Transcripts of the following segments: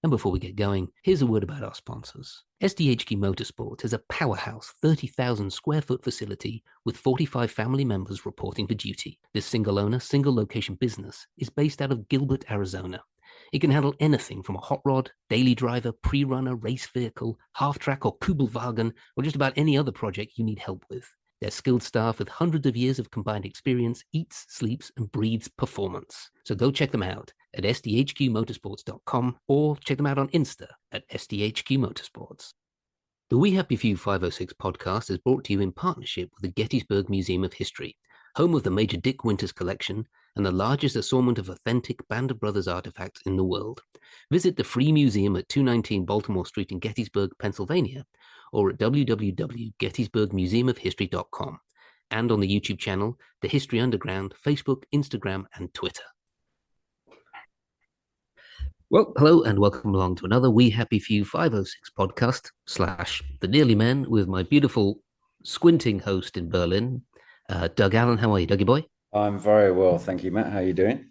And before we get going, here's a word about our sponsors. SDHQ Motorsports is a powerhouse 30,000 square foot facility with 45 family members reporting for duty. This single owner, single location business is based out of Gilbert, Arizona. It can handle anything from a hot rod, daily driver, pre-runner, race vehicle, half-track or Kugelwagen, or just about any other project you need help with. Their skilled staff with hundreds of years of combined experience eats, sleeps, and breathes performance. So go check them out at sdhqmotorsports.com or check them out on Insta at sdhqmotorsports. The We Happy Few 506 podcast is brought to you in partnership with the Gettysburg Museum of History, home of the Major Dick Winters collection and the largest assortment of authentic Band of Brothers artifacts in the world. Visit the free museum at 219 Baltimore Street in Gettysburg, Pennsylvania, or at www.gettysburgmuseumofhistory.com, and on the YouTube channel, The History Underground, Facebook, Instagram, and Twitter. Well, hello and welcome along to another We Happy Few 506 podcast / The Nearly Men with my beautiful squinting host in Berlin, Doug Allen. How are you, Dougie boy? I'm very well, thank you, Matt. How are you doing?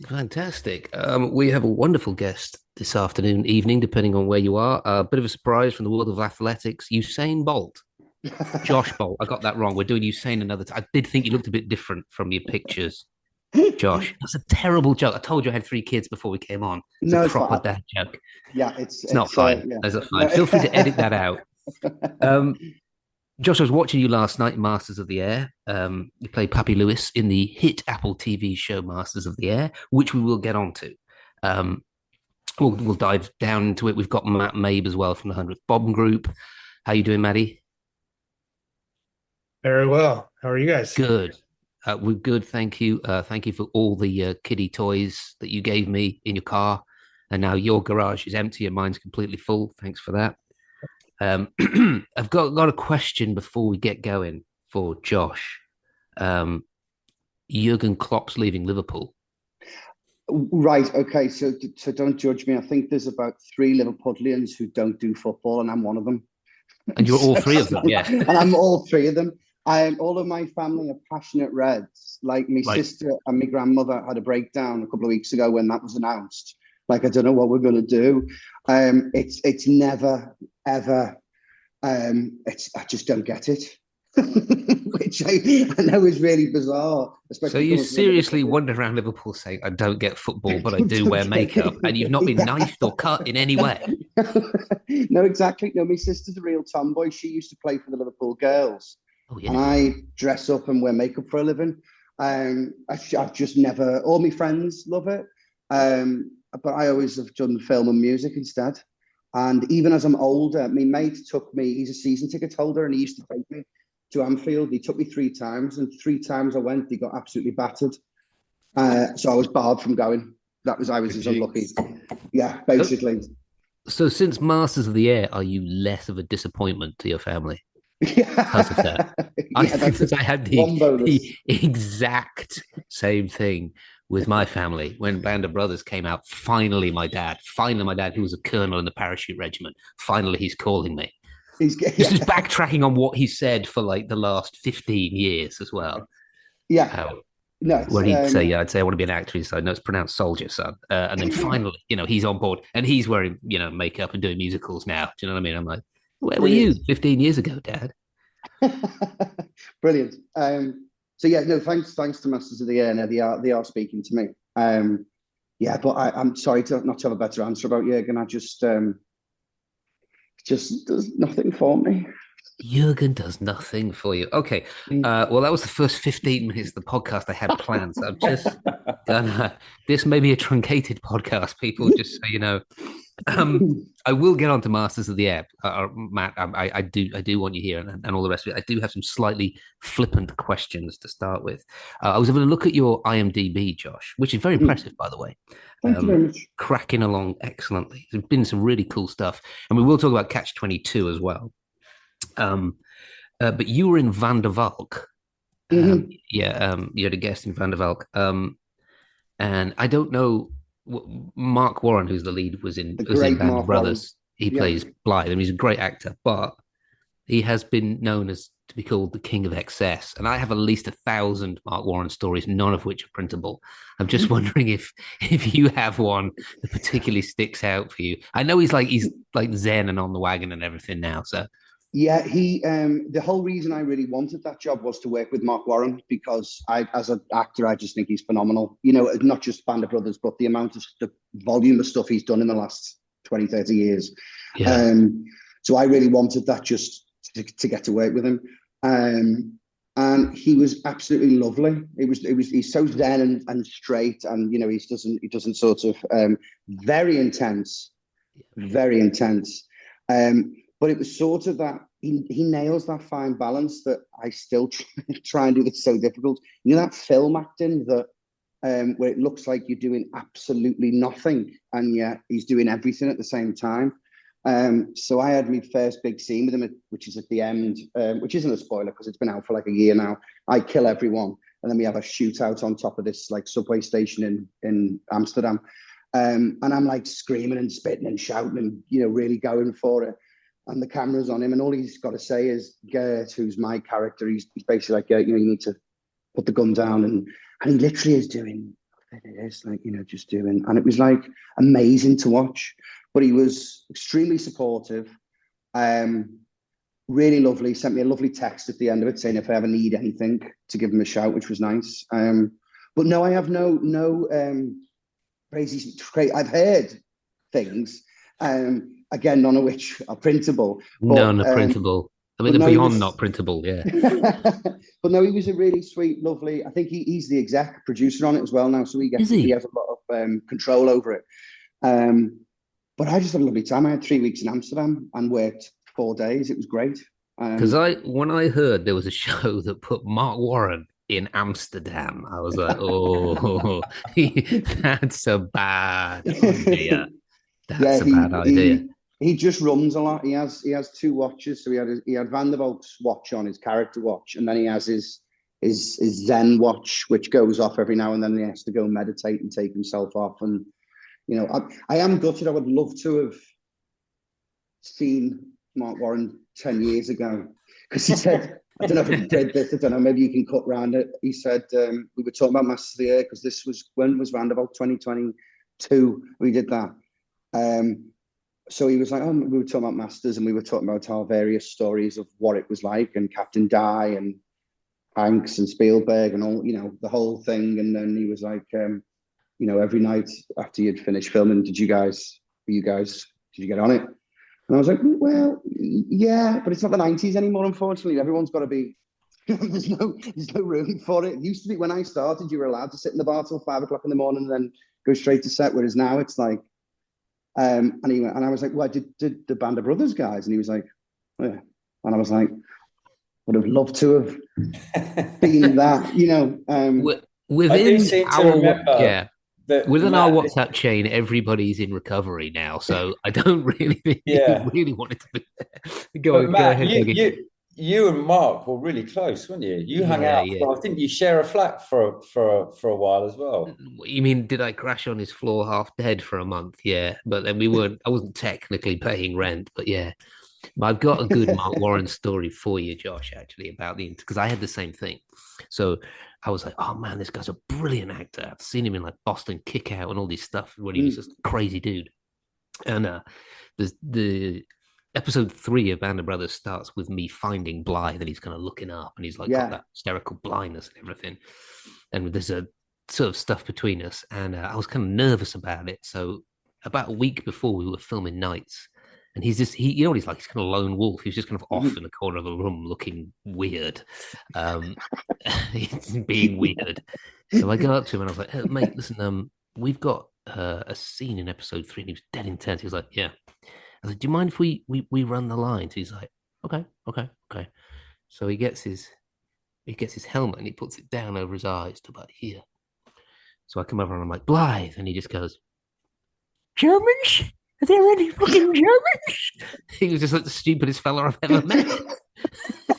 Fantastic. We have a wonderful guest this afternoon, evening, depending on where you are. A bit of a surprise from the world of athletics, Usain Bolt. Josh Bolt. I got that wrong. We're doing Usain another time. I did think you looked a bit different from your pictures, Josh. That's a terrible joke. I told you I had 3 kids before we came on. It's No, a it's proper fine. dad joke. Yeah, It's not fine. yeah. That's not fine. Feel free to edit that out. Josh, I was watching you last night in Masters of the Air. You played Pappy Lewis in the hit Apple TV show Masters of the Air, which we will get onto. We'll dive down into it. We've got Matt Mabe as well from the 100th Bomb Group. How you doing, Maddie? Very well. How are you guys? Good. We're good, thank you. Thank you for all the kiddie toys that you gave me in your car. And now your garage is empty and mine's completely full. Thanks for that. I've got a question before we get going for Josh. Jurgen Klopp's leaving Liverpool. Right. Okay. So don't judge me. I think there's about 3 Liverpudlians who don't do football, and I'm one of them. And you're all 3 of them, yeah. And I'm all 3 of them. All of my family are passionate Reds. Like my sister and my grandmother had a breakdown a couple of weeks ago when that was announced. Like, I don't know what we're going to do. It's never, ever. I just don't get it. Which I know is really bizarre. So you seriously wander around Liverpool saying, I don't get football, but I do wear makeup, and you've not been knifed or cut in any way? No, exactly. No, my sister's a real tomboy. She used to play for the Liverpool girls. Oh, yeah. And I dress up and wear makeup for a living. I've just never, all my friends love it. But I always have done film and music instead. And even as I'm older, my mate took me, he's a season ticket holder, and he used to take me to Anfield. He took me 3 times, and 3 times I went, he got absolutely battered. So I was barred from going. I was as unlucky. Yeah, basically. So since Masters of the Air, are you less of a disappointment to your family? Yeah. Because of that. I had the exact same thing with my family when Band of Brothers came out. Finally, my dad, who was a colonel in the parachute regiment, finally he's calling me. He's just backtracking on what he said for like the last 15 years as well. Yeah. Where he'd say, I'd say I want to be an actor. So no, it's pronounced soldier, son. And then finally, he's on board and he's wearing, makeup and doing musicals now. Do you know what I mean? I'm like, where were you 15 years ago, Dad? Brilliant. So yeah, no, thanks to Masters of the Air. Now they are speaking to me. But I'm sorry to not have a better answer about Jurgen. I just does nothing for me. Jurgen does nothing for you. Okay. Well, that was the first 15 minutes of the podcast I had planned. So I'm just gonna. This may be a truncated podcast, people. Just so you know. I will get on to Masters of the Air, Matt. I do want you here and all the rest of it. I do have some slightly flippant questions to start with. I was having a look at your IMDb, Josh, which is very impressive, by the way. Thank you very much. Cracking along excellently. There's been some really cool stuff, and we will talk about Catch 22 as well. But you were in Van der Valk. You had a guest in Van der Valk. And I don't know. Mark Warren, who's the lead, was in Band of Brothers. He plays Blythe, and he's a great actor, but he has been known as to be called the King of Excess, and I have at least 1,000 Mark Warren stories, none of which are printable. I'm just wondering if you have one that particularly sticks out for you. I know he's like zen and on the wagon and everything now. So Yeah, he. The whole reason I really wanted that job was to work with Mark Warren, because as an actor, I just think he's phenomenal. You know, not just Band of Brothers, but the volume of stuff he's done in the last 20, 30 years. yeah, So I really wanted that, just to get to work with him. And he was absolutely lovely. He's so zen and straight, and you know, he doesn't sort of very intense, very intense. But it was sort of that he nails that fine balance that I still try and do. That's so difficult. You know, that film acting that where it looks like you're doing absolutely nothing, and yet he's doing everything at the same time. So I had my first big scene with him, which is at the end, which isn't a spoiler because it's been out for like a year now. I kill everyone, and then we have a shootout on top of this like subway station in Amsterdam. And I'm like screaming and spitting and shouting and, you know, really going for it. And the camera's on him, and all he's got to say is, Gert, who's my character, he's basically like, you know, you need to put the gun down. And he literally is doing, it is like, you know, just doing. And it was like amazing to watch. But he was extremely supportive, really lovely. Sent me a lovely text at the end of it saying if I ever need anything to give him a shout, which was nice. But no, I have no crazy. I've heard things. Again, none of which are printable. none are printable. I mean, they're beyond not printable, yeah. But no, he was a really sweet, lovely. I think he's the exec producer on it as well now, so he has a lot of control over it. But I just had a lovely time. I had 3 weeks in Amsterdam and worked 4 days. It was great. Because when I heard there was a show that put Mark Warren in Amsterdam, I was like, oh, that's a bad idea. That's a bad idea. He just runs a lot. He has 2 watches. So he had Van der Valk's watch on, his character watch, and then he has his Zen watch, which goes off every now and then. He has to go meditate and take himself off. And you know, I am gutted. I would love to have seen Mark Warren 10 years ago, because he said, I don't know if he did this. I don't know. Maybe you can cut around it. He said we were talking about Masters of the Air, because this was when was Van der Valk 2022. We did that. So he was like, oh, we were talking about Masters, and we were talking about our various stories of what it was like, and Captain Dye and Hanks and Spielberg and all, you know, the whole thing. And then he was like, you know, every night after you'd finished filming, did you get on it? And I was like, well, yeah, but it's not the 90s anymore, unfortunately. Everyone's got to be, there's no room for it. It used to be when I started, you were allowed to sit in the bar till 5 o'clock in the morning and then go straight to set, whereas now it's like, and he went, and I was like, well, did the Band of Brothers guys? And he was like, yeah. And I was like, would have loved to have been that, you know. Within our Matt, WhatsApp chain, everybody's in recovery now, so I don't really think he really wanted to be there. Go ahead. You and Mark were really close, weren't you? You hung out. Yeah. I think you share a flat for a while as well. You mean, did I crash on his floor half dead for a month? Yeah, but then we weren't. I wasn't technically paying rent, but yeah. I've got a good Mark Warren story for you, Josh, actually, about because I had the same thing. So I was like, oh man, this guy's a brilliant actor. I've seen him in like Boston Kick Out and all this stuff when he was just a crazy dude. And the episode 3 of Band of Brothers starts with me finding Blythe, and he's kind of looking up, and he's like got that hysterical blindness and everything. And there's a sort of stuff between us, and I was kind of nervous about it. So about a week before, we were filming nights. And he's just, you know what he's like? He's kind of lone wolf. He's just kind of off in the corner of the room looking weird. He's being weird. So I go up to him and I was like, hey, mate, listen, we've got a scene in episode 3. And he was dead intense. He was like, yeah. I was like, do you mind if we run the lines? He's like, okay. So he gets his helmet and he puts it down over his eyes to about here. So I come over and I'm like, Blythe. And he just goes, Germans? Are there any fucking Germans? He was just like the stupidest fella I've ever met.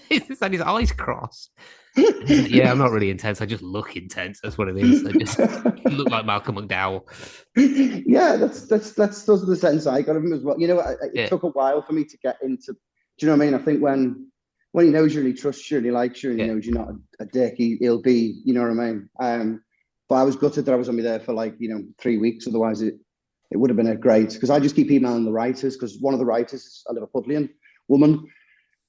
He just had his eyes crossed. Like, yeah, I'm not really intense. I just look intense. That's what it is. I just look like Malcolm McDowell. Yeah, that's the sense I got of him as well. You know, it took a while for me to get into. Do you know what I mean? I think when when he knows you and he trusts you and he likes you and he knows you're not a dick, he'll be, you know what I mean? But I was gutted that I was only there for 3 weeks. Otherwise, it would have been a great, because I just keep emailing the writers, because one of the writers is a Liverpudlian woman.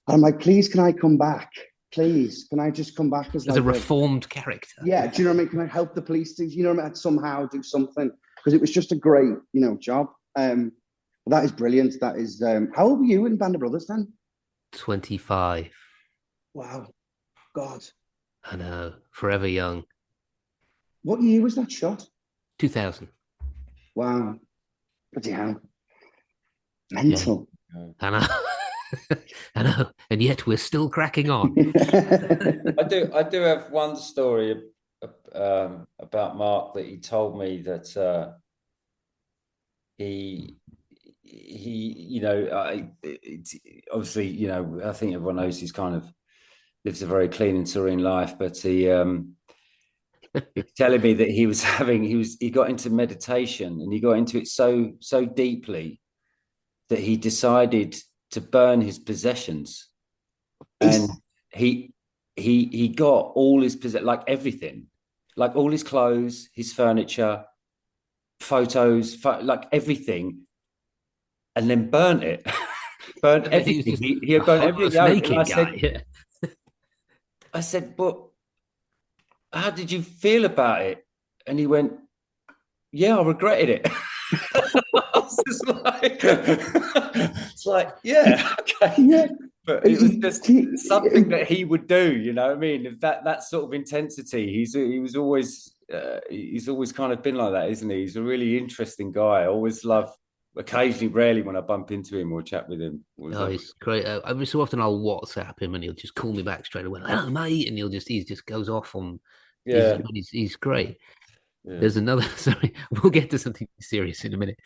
And I'm like, please, can I come back? Please, can I just come back as a reformed character? Yeah, do you know what I mean? Can I help the police teams? You know what I mean? Somehow do something, because it was just a great, job. That is brilliant. That is, how old were you in Band of Brothers then? 25. Wow. God. I know. Forever young. What year was that shot? 2000. Wow. Bloody hell. Mental. Yeah. I know. I know. And yet we're still cracking on. I do have one story about Mark that he told me, that he obviously, I think everyone knows he's kind of lives a very clean and serene life, but he telling me that he got into meditation, and he got into it so deeply that he decided to burn his possessions, and he got all his like everything, like all his clothes, his furniture, photos, like everything, and then burnt it. Burnt everything. He had burned everything out. And I said, but how did you feel about it? And he went, yeah, I regretted it. I was just like, it's like, yeah, okay. Yeah. But it was just something that he would do, you know what I mean? That sort of intensity. He's always kind of been like that, isn't he? He's a really interesting guy. I always love, occasionally, rarely when I bump into him or chat with him. He's great. Every so often I'll WhatsApp him and he'll just call me back straight away. Hello, mate, and he just goes off on. Yeah, he's great. Yeah. There's another. Sorry, we'll get to something serious in a minute.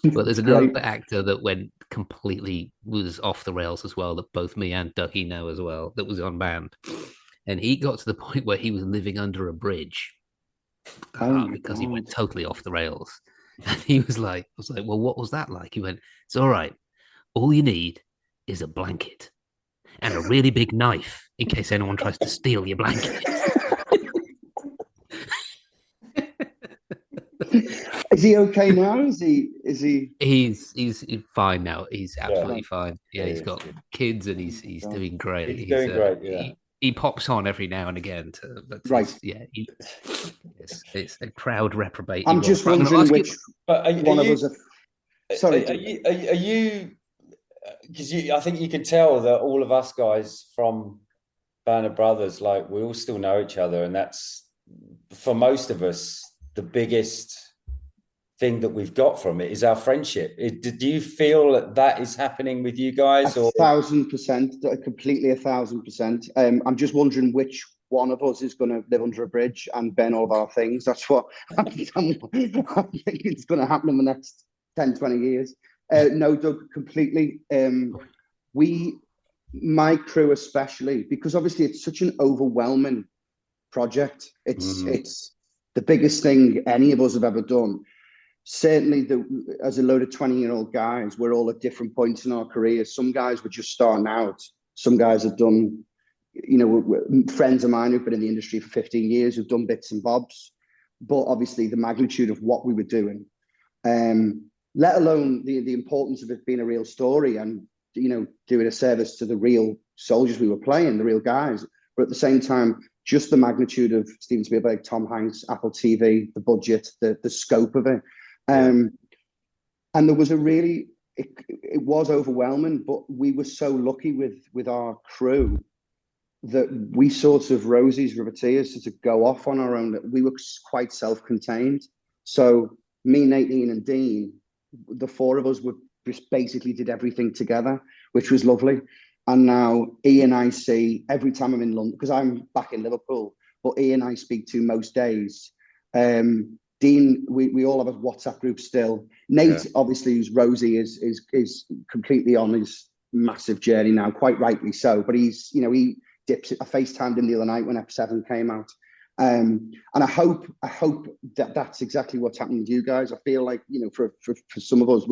But there's another actor that was off the rails as well, that both me and Ducky know as well, that was on band, and he got to the point where he was living under a bridge because he went totally off the rails. And he was like, I was like, well, what was that like? He went, it's all right. All you need is a blanket and a really big knife in case anyone tries to steal your blanket. Is he okay now? Is he? He's fine now. He's absolutely fine. Yeah, he's got kids and he's doing great. He's doing great. Yeah. He pops on every now and again it's a crowd reprobate. I'm just wondering which one of us. Sorry, are you? Because I think you can tell that all of us guys from Band of Brothers, like, we all still know each other, and that's, for most of us, the biggest thing that we've got from it is our friendship. Do you feel that is happening with you guys? 1,000%, completely 1,000%. I'm just wondering which one of us is going to live under a bridge and burn all of our things. That's what I think it's going to happen in the next 10, 20 years. No, Doug, completely. My crew especially, because obviously it's such an overwhelming project. It's the biggest thing any of us have ever done. Certainly, as a load of 20-year-old guys, we're all at different points in our careers. Some guys were just starting out. Some guys have done, friends of mine who've been in the industry for 15 years, who've done bits and bobs. But obviously, the magnitude of what we were doing, let alone the importance of it being a real story and, doing a service to the real soldiers we were playing, the real guys. But at the same time, just the magnitude of Steven Spielberg, Tom Hanks, Apple TV, the budget, the scope of it. And there was it was overwhelming, but we were so lucky with our crew that we sort of, Rosie's Riveters, to go off on our own. We were quite self-contained. So me, Nate, Ian and Dean, the four of us just basically did everything together, which was lovely. And now Ian I see every time I'm in London, because I'm back in Liverpool, but Ian I speak to most days. Dean, we all have a WhatsApp group still. Nate, obviously, who's Rosie, is completely on his massive journey now, quite rightly so. But he's, he dips it. I FaceTimed him the other night when Ep7 came out. And I hope that that's exactly what's happening with you guys. I feel like, for some of us,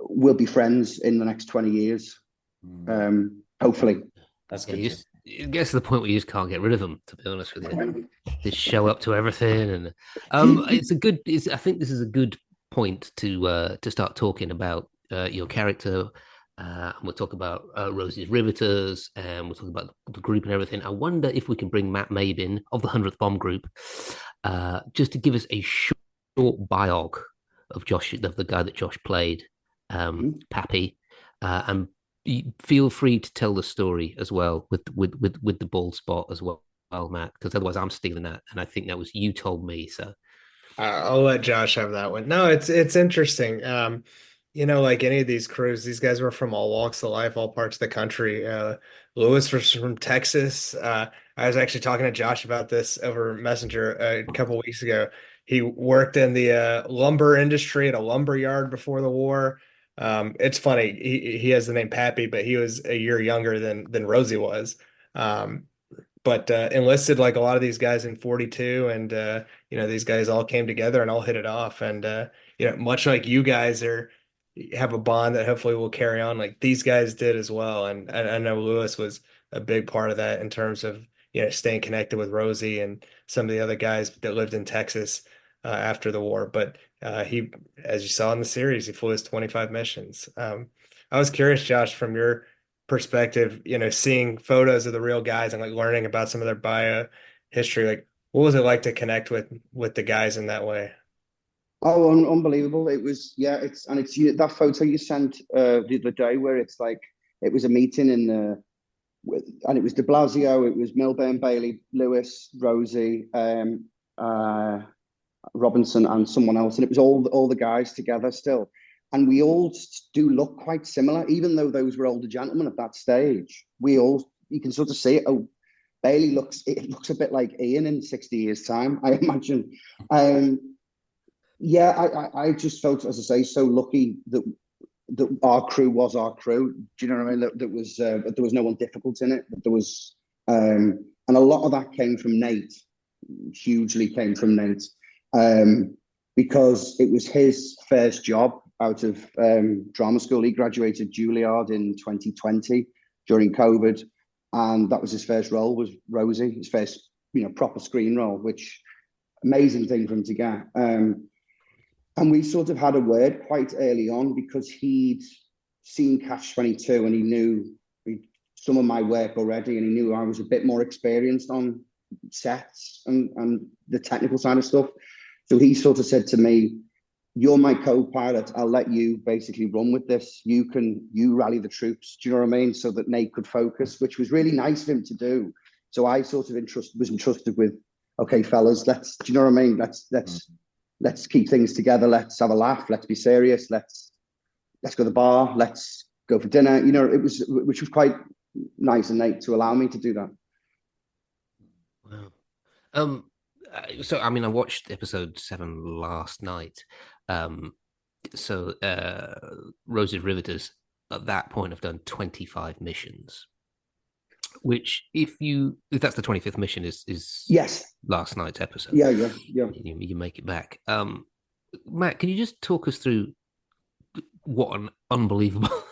we'll be friends in the next 20 years. Hopefully. That's Yeah, good. it gets to the point where you just can't get rid of them, to be honest with you. Just show up to everything, and it's a good. I think this is a good point to start talking about your character. We'll talk about Rosie's Riveters, and we'll talk about the group and everything. I wonder if we can bring Matt Mabe in of the 100th Bomb Group, just to give us a short biog of Josh, of the guy that Josh played, Pappy, and feel free to tell the story as well with the bald spot as well, Matt, because otherwise I'm stealing that, and I think that was you told me. So I'll let Josh have that one. No, it's interesting. Like any of these crews, these guys were from all walks of life, all parts of the country. Lewis was from Texas. I was actually talking to Josh about this over Messenger a couple weeks ago. He worked in the lumber industry at a lumber yard before the war. It's funny. He has the name Pappy, but he was a year younger than Rosie was. But enlisted like a lot of these guys in 42, and these guys all came together and all hit it off, and much like you guys have a bond that hopefully will carry on, like these guys did as well. And I know Lewis was a big part of that in terms of staying connected with Rosie and some of the other guys that lived in Texas after the war. But he, as you saw in the series, he flew his 25 missions. I was curious, Josh, from your perspective, seeing photos of the real guys and like learning about some of their bio history, like what was it like to connect with the guys in that way? Oh, unbelievable! It was, yeah. It's that photo you sent the other day where it's like it was a meeting in the, and it was De Blasio, it was Milburn, Bailey, Lewis, Rosie, Robinson, and someone else, and it was all the guys together still, and we all do look quite similar, even though those were older gentlemen at that stage. You can sort of see it. Oh, Bailey looks a bit like Ian in 60 years' time, I imagine. Yeah, I just felt, as I say, so lucky that our crew was our crew. Do you know what I mean? That there was no one difficult in it. That there was, and a lot of that came from Nate. Hugely came from Nate, because it was his first job out of drama school. He graduated Juilliard in 2020 during COVID, and that was his first role. Was Rosie, his first proper screen role, which amazing thing for him to get. And we sort of had a word quite early on because he'd seen Catch 22 and he knew some of my work already, and he knew I was a bit more experienced on sets and the technical side of stuff. So he sort of said to me, "You're my co-pilot. I'll let you basically run with this. You rally the troops." Do you know what I mean? So that Nate could focus, which was really nice of him to do. So I sort of was entrusted with, okay, fellas, do you know what I mean? Let's keep things together. Let's have a laugh. Let's be serious. Let's go to the bar. Let's go for dinner. Which was quite nice and Nate to allow me to do that. wow. So I mean, I watched episode 7 last night. So Rosie's Riveters at that point have done 25 missions, which if that's the 25th mission is Yes, last night's episode. Yeah. You make it back. Matt, can you just talk us through what an unbelievable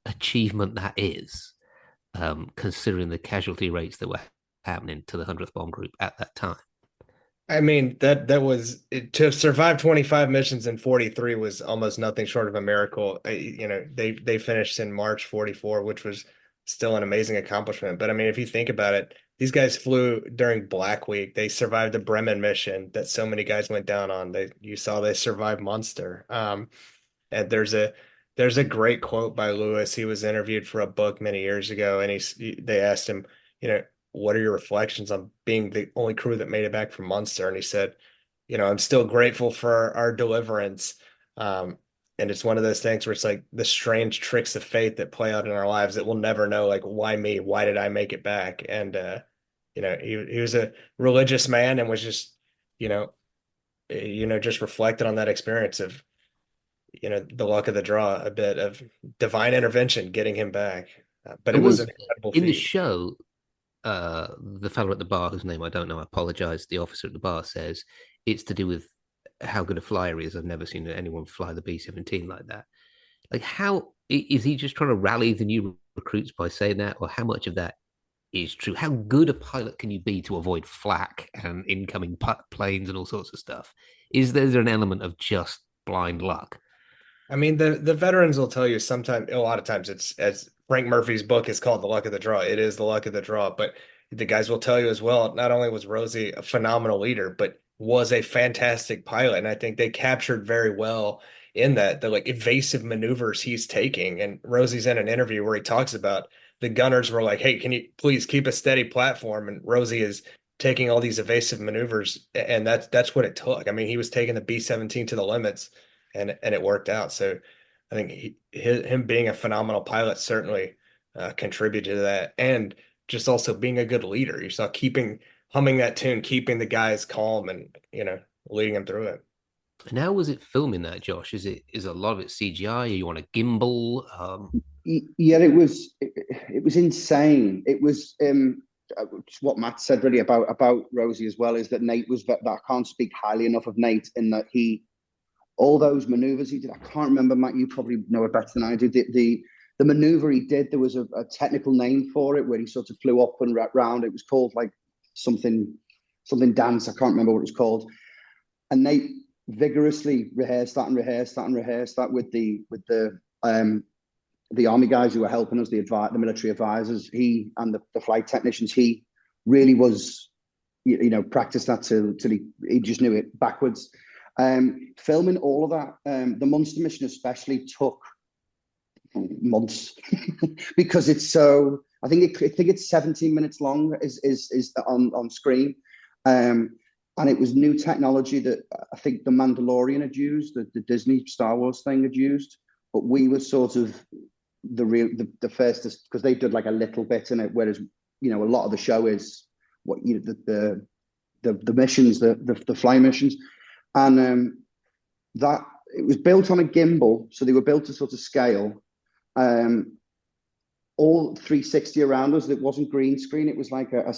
achievement that is, considering the casualty rates that were happening to the 100th Bomb Group at that time? I mean, that was to survive 25 missions in 43 was almost nothing short of a miracle. They finished in March 44, which was still an amazing accomplishment. But I mean, if you think about it, these guys flew during Black Week. They survived the Bremen mission that so many guys went down on. You saw they survived Munster. And there's a great quote by Lewis. He was interviewed for a book many years ago, and they asked him, what are your reflections on being the only crew that made it back from Munster? And he said, I'm still grateful for our deliverance. And it's one of those things where it's like the strange tricks of fate that play out in our lives that we'll never know, like, why me? Why did I make it back? And, he was a religious man and was just, just reflected on that experience of, the luck of the draw, a bit of divine intervention getting him back. But it was an incredible in the feat. show. The fellow at the bar, whose name I don't know, I apologize. The officer at the bar says it's to do with how good a flyer he is. I've never seen anyone fly the B-17 like that. Like, how is he just trying to rally the new recruits by saying that, or how much of that is true? How good a pilot can you be to avoid flak and incoming planes and all sorts of stuff? Is there an element of just blind luck? I mean, the veterans will tell you sometimes, a lot of times it's, as Frank Murphy's book is called The Luck of the Draw. It is the luck of the draw, but the guys will tell you as well, not only was Rosie a phenomenal leader, but was a fantastic pilot. And I think they captured very well in that the like evasive maneuvers he's taking. And Rosie's in an interview where he talks about the gunners were like, "Hey, can you please keep a steady platform?" And Rosie is taking all these evasive maneuvers, and that's what it took. I mean, he was taking the B-17 to the limits, and it worked out. So I think him being a phenomenal pilot certainly contributed to that, and just also being a good leader. You saw humming that tune, keeping the guys calm, and leading them through it. And how was it filming that, Josh? Is a lot of it CGI? Are you on a gimbal? Yeah, it was insane. It was what Matt said really about Rosie as well, is that Nate was that I can't speak highly enough of Nate in that all those maneuvers he did. I can't remember, Matt, you probably know it better than I do. The maneuver he did, there was a technical name for it where he sort of flew up and round. It was called like something dance. I can't remember what it was called. And Nate vigorously rehearsed that with the army guys who were helping us, the military advisors. He and the flight technicians. He really was, practiced that till he just knew it backwards. Filming all of that, the Munster mission especially took months because it's so. I think it's 17 minutes long is on screen, and it was new technology that I think the Mandalorian had used, the Disney Star Wars thing had used, but we were sort of the first, because they did like a little bit in it, whereas a lot of the show is what the missions, the fly missions. And that it was built on a gimbal, so they were built to sort of scale. All 360 around us, it wasn't green screen, it was like a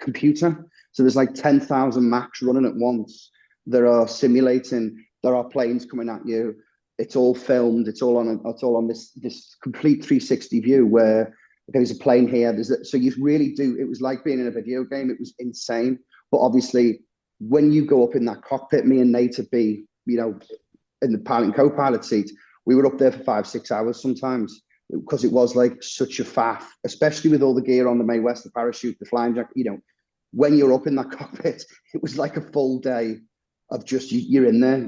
computer. So there's like 10,000 Macs running at once. There are planes coming at you. It's all filmed. It's all on this complete 360 view where there's a plane here. So you really do. It was like being in a video game. It was insane. But obviously, when you go up in that cockpit, me and Nate would be, in the pilot and co-pilot seat, we were up there for 5-6 hours sometimes because it was like such a faff, especially with all the gear on, the Mae West, the parachute, the flying jacket. When you're up in that cockpit, it was like a full day of just you're in there,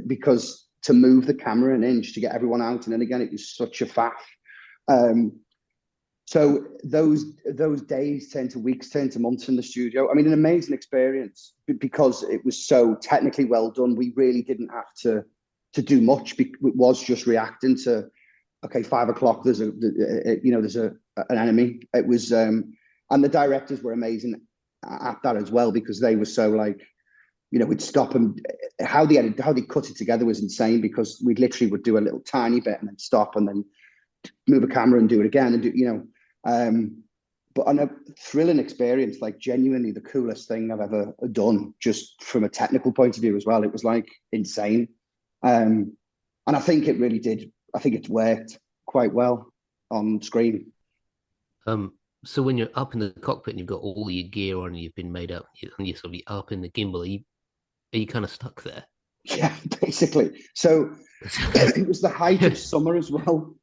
because to move the camera an inch to get everyone out and then again, it was such a faff. So those days turn to weeks, turn to months in the studio. I mean, an amazing experience because it was so technically well done. We really didn't have to do much. It was just reacting to, okay, 5 o'clock. There's an enemy. It was, and the directors were amazing at that as well because they were so like, we'd stop and how they cut it together was insane because we literally would do a little tiny bit and then stop and then move a camera and do it again and do, but on a thrilling experience, like genuinely the coolest thing I've ever done, just from a technical point of view as well. It was like insane. And I think it really did. I think it's worked quite well on screen. So when you're up in the cockpit and you've got all your gear on and you've been made up and you're sort of up in the gimbal, are you kind of stuck there? Yeah, basically. So it was the height of summer as well.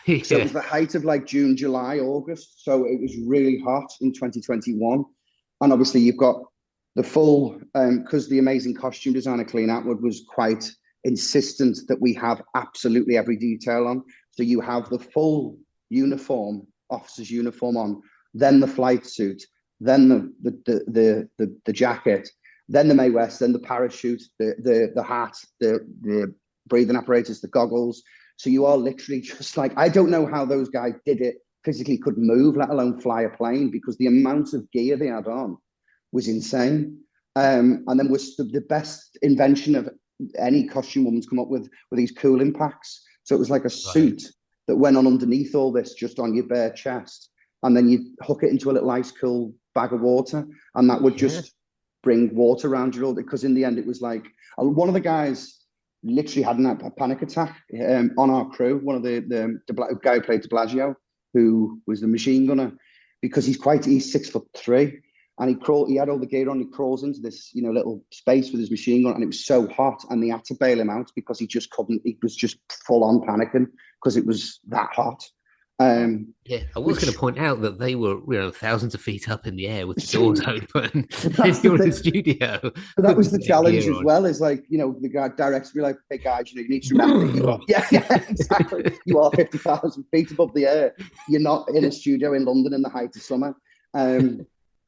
Yeah. So it was the height of like June, July, August. So it was really hot in 2021. And obviously you've got the full, because the amazing costume designer, Colleen Atwood, was quite insistent that we have absolutely every detail on. So you have the full uniform, officer's uniform on, then the flight suit, then the jacket, then the Mae West, then the parachute, the hat, the breathing apparatus, the goggles. So you are literally just like, I don't know how those guys did it, physically could move, let alone fly a plane, because the amount of gear they had on was insane. And then was the best invention of any costume woman's come up with were these cooling packs. So it was like a suit that went on underneath all this, just on your bare chest. And then you hook it into a little ice cool bag of water, and that would just bring water around you all. Because in the end, it was like, one of the guys literally had a panic attack on our crew. One of the guy who played de Blasio, who was the machine gunner, because he's 6'3", and he had all the gear on. He crawls into this, little space with his machine gun, and it was so hot, and they had to bail him out because he just couldn't. He was just full on panicking because it was that hot. I was going to point out that they were, thousands of feet up in the air with the doors open. You're in the studio. So that was the challenge as well. Is like, the guy directs me like, "Hey guys, you need to remember, exactly. You are 50,000 feet above the air. You're not in a studio in London in the height of summer."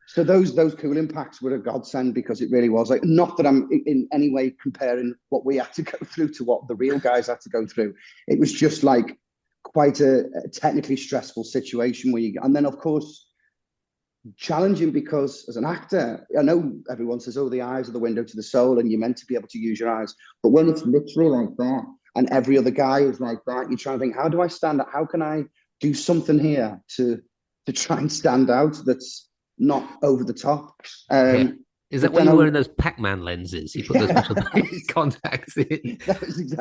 So those cooling packs were a godsend, because it really was like, not that I'm in any way comparing what we had to go through to what the real guys had to go through. It was just like quite a technically stressful situation and then of course challenging, because as an actor, I know everyone says, the eyes are the window to the soul and you're meant to be able to use your eyes, but when it's literally like that and every other guy is like that, you're trying to think, how do I stand out? How can I do something here to try and stand out that's not over the top? Is that when you're wearing those Pac-Man lenses? You put those special contacts in. Do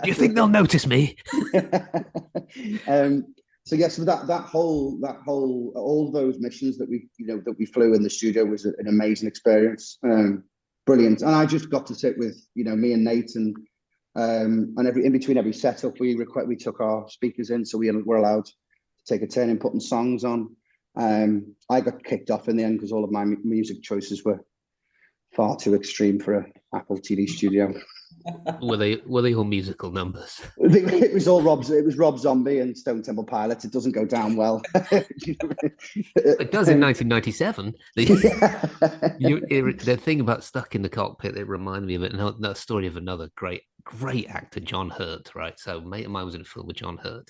you think they'll notice me? So that whole all those missions that we flew in the studio was an amazing experience. Brilliant. And I just got to sit with me and Nate, and in between every setup we took our speakers in, so we were allowed to take a turn in putting songs on. I got kicked off in the end because all of my music choices were far too extreme for an Apple TV studio. Were they all musical numbers? It was all Rob Zombie and Stone Temple Pilots. It doesn't go down well. It does in 1997. The thing about Stuck in the Cockpit, it reminded me of it. Another story of another great actor, John Hurt. Right, so a mate of mine was in a film with John Hurt.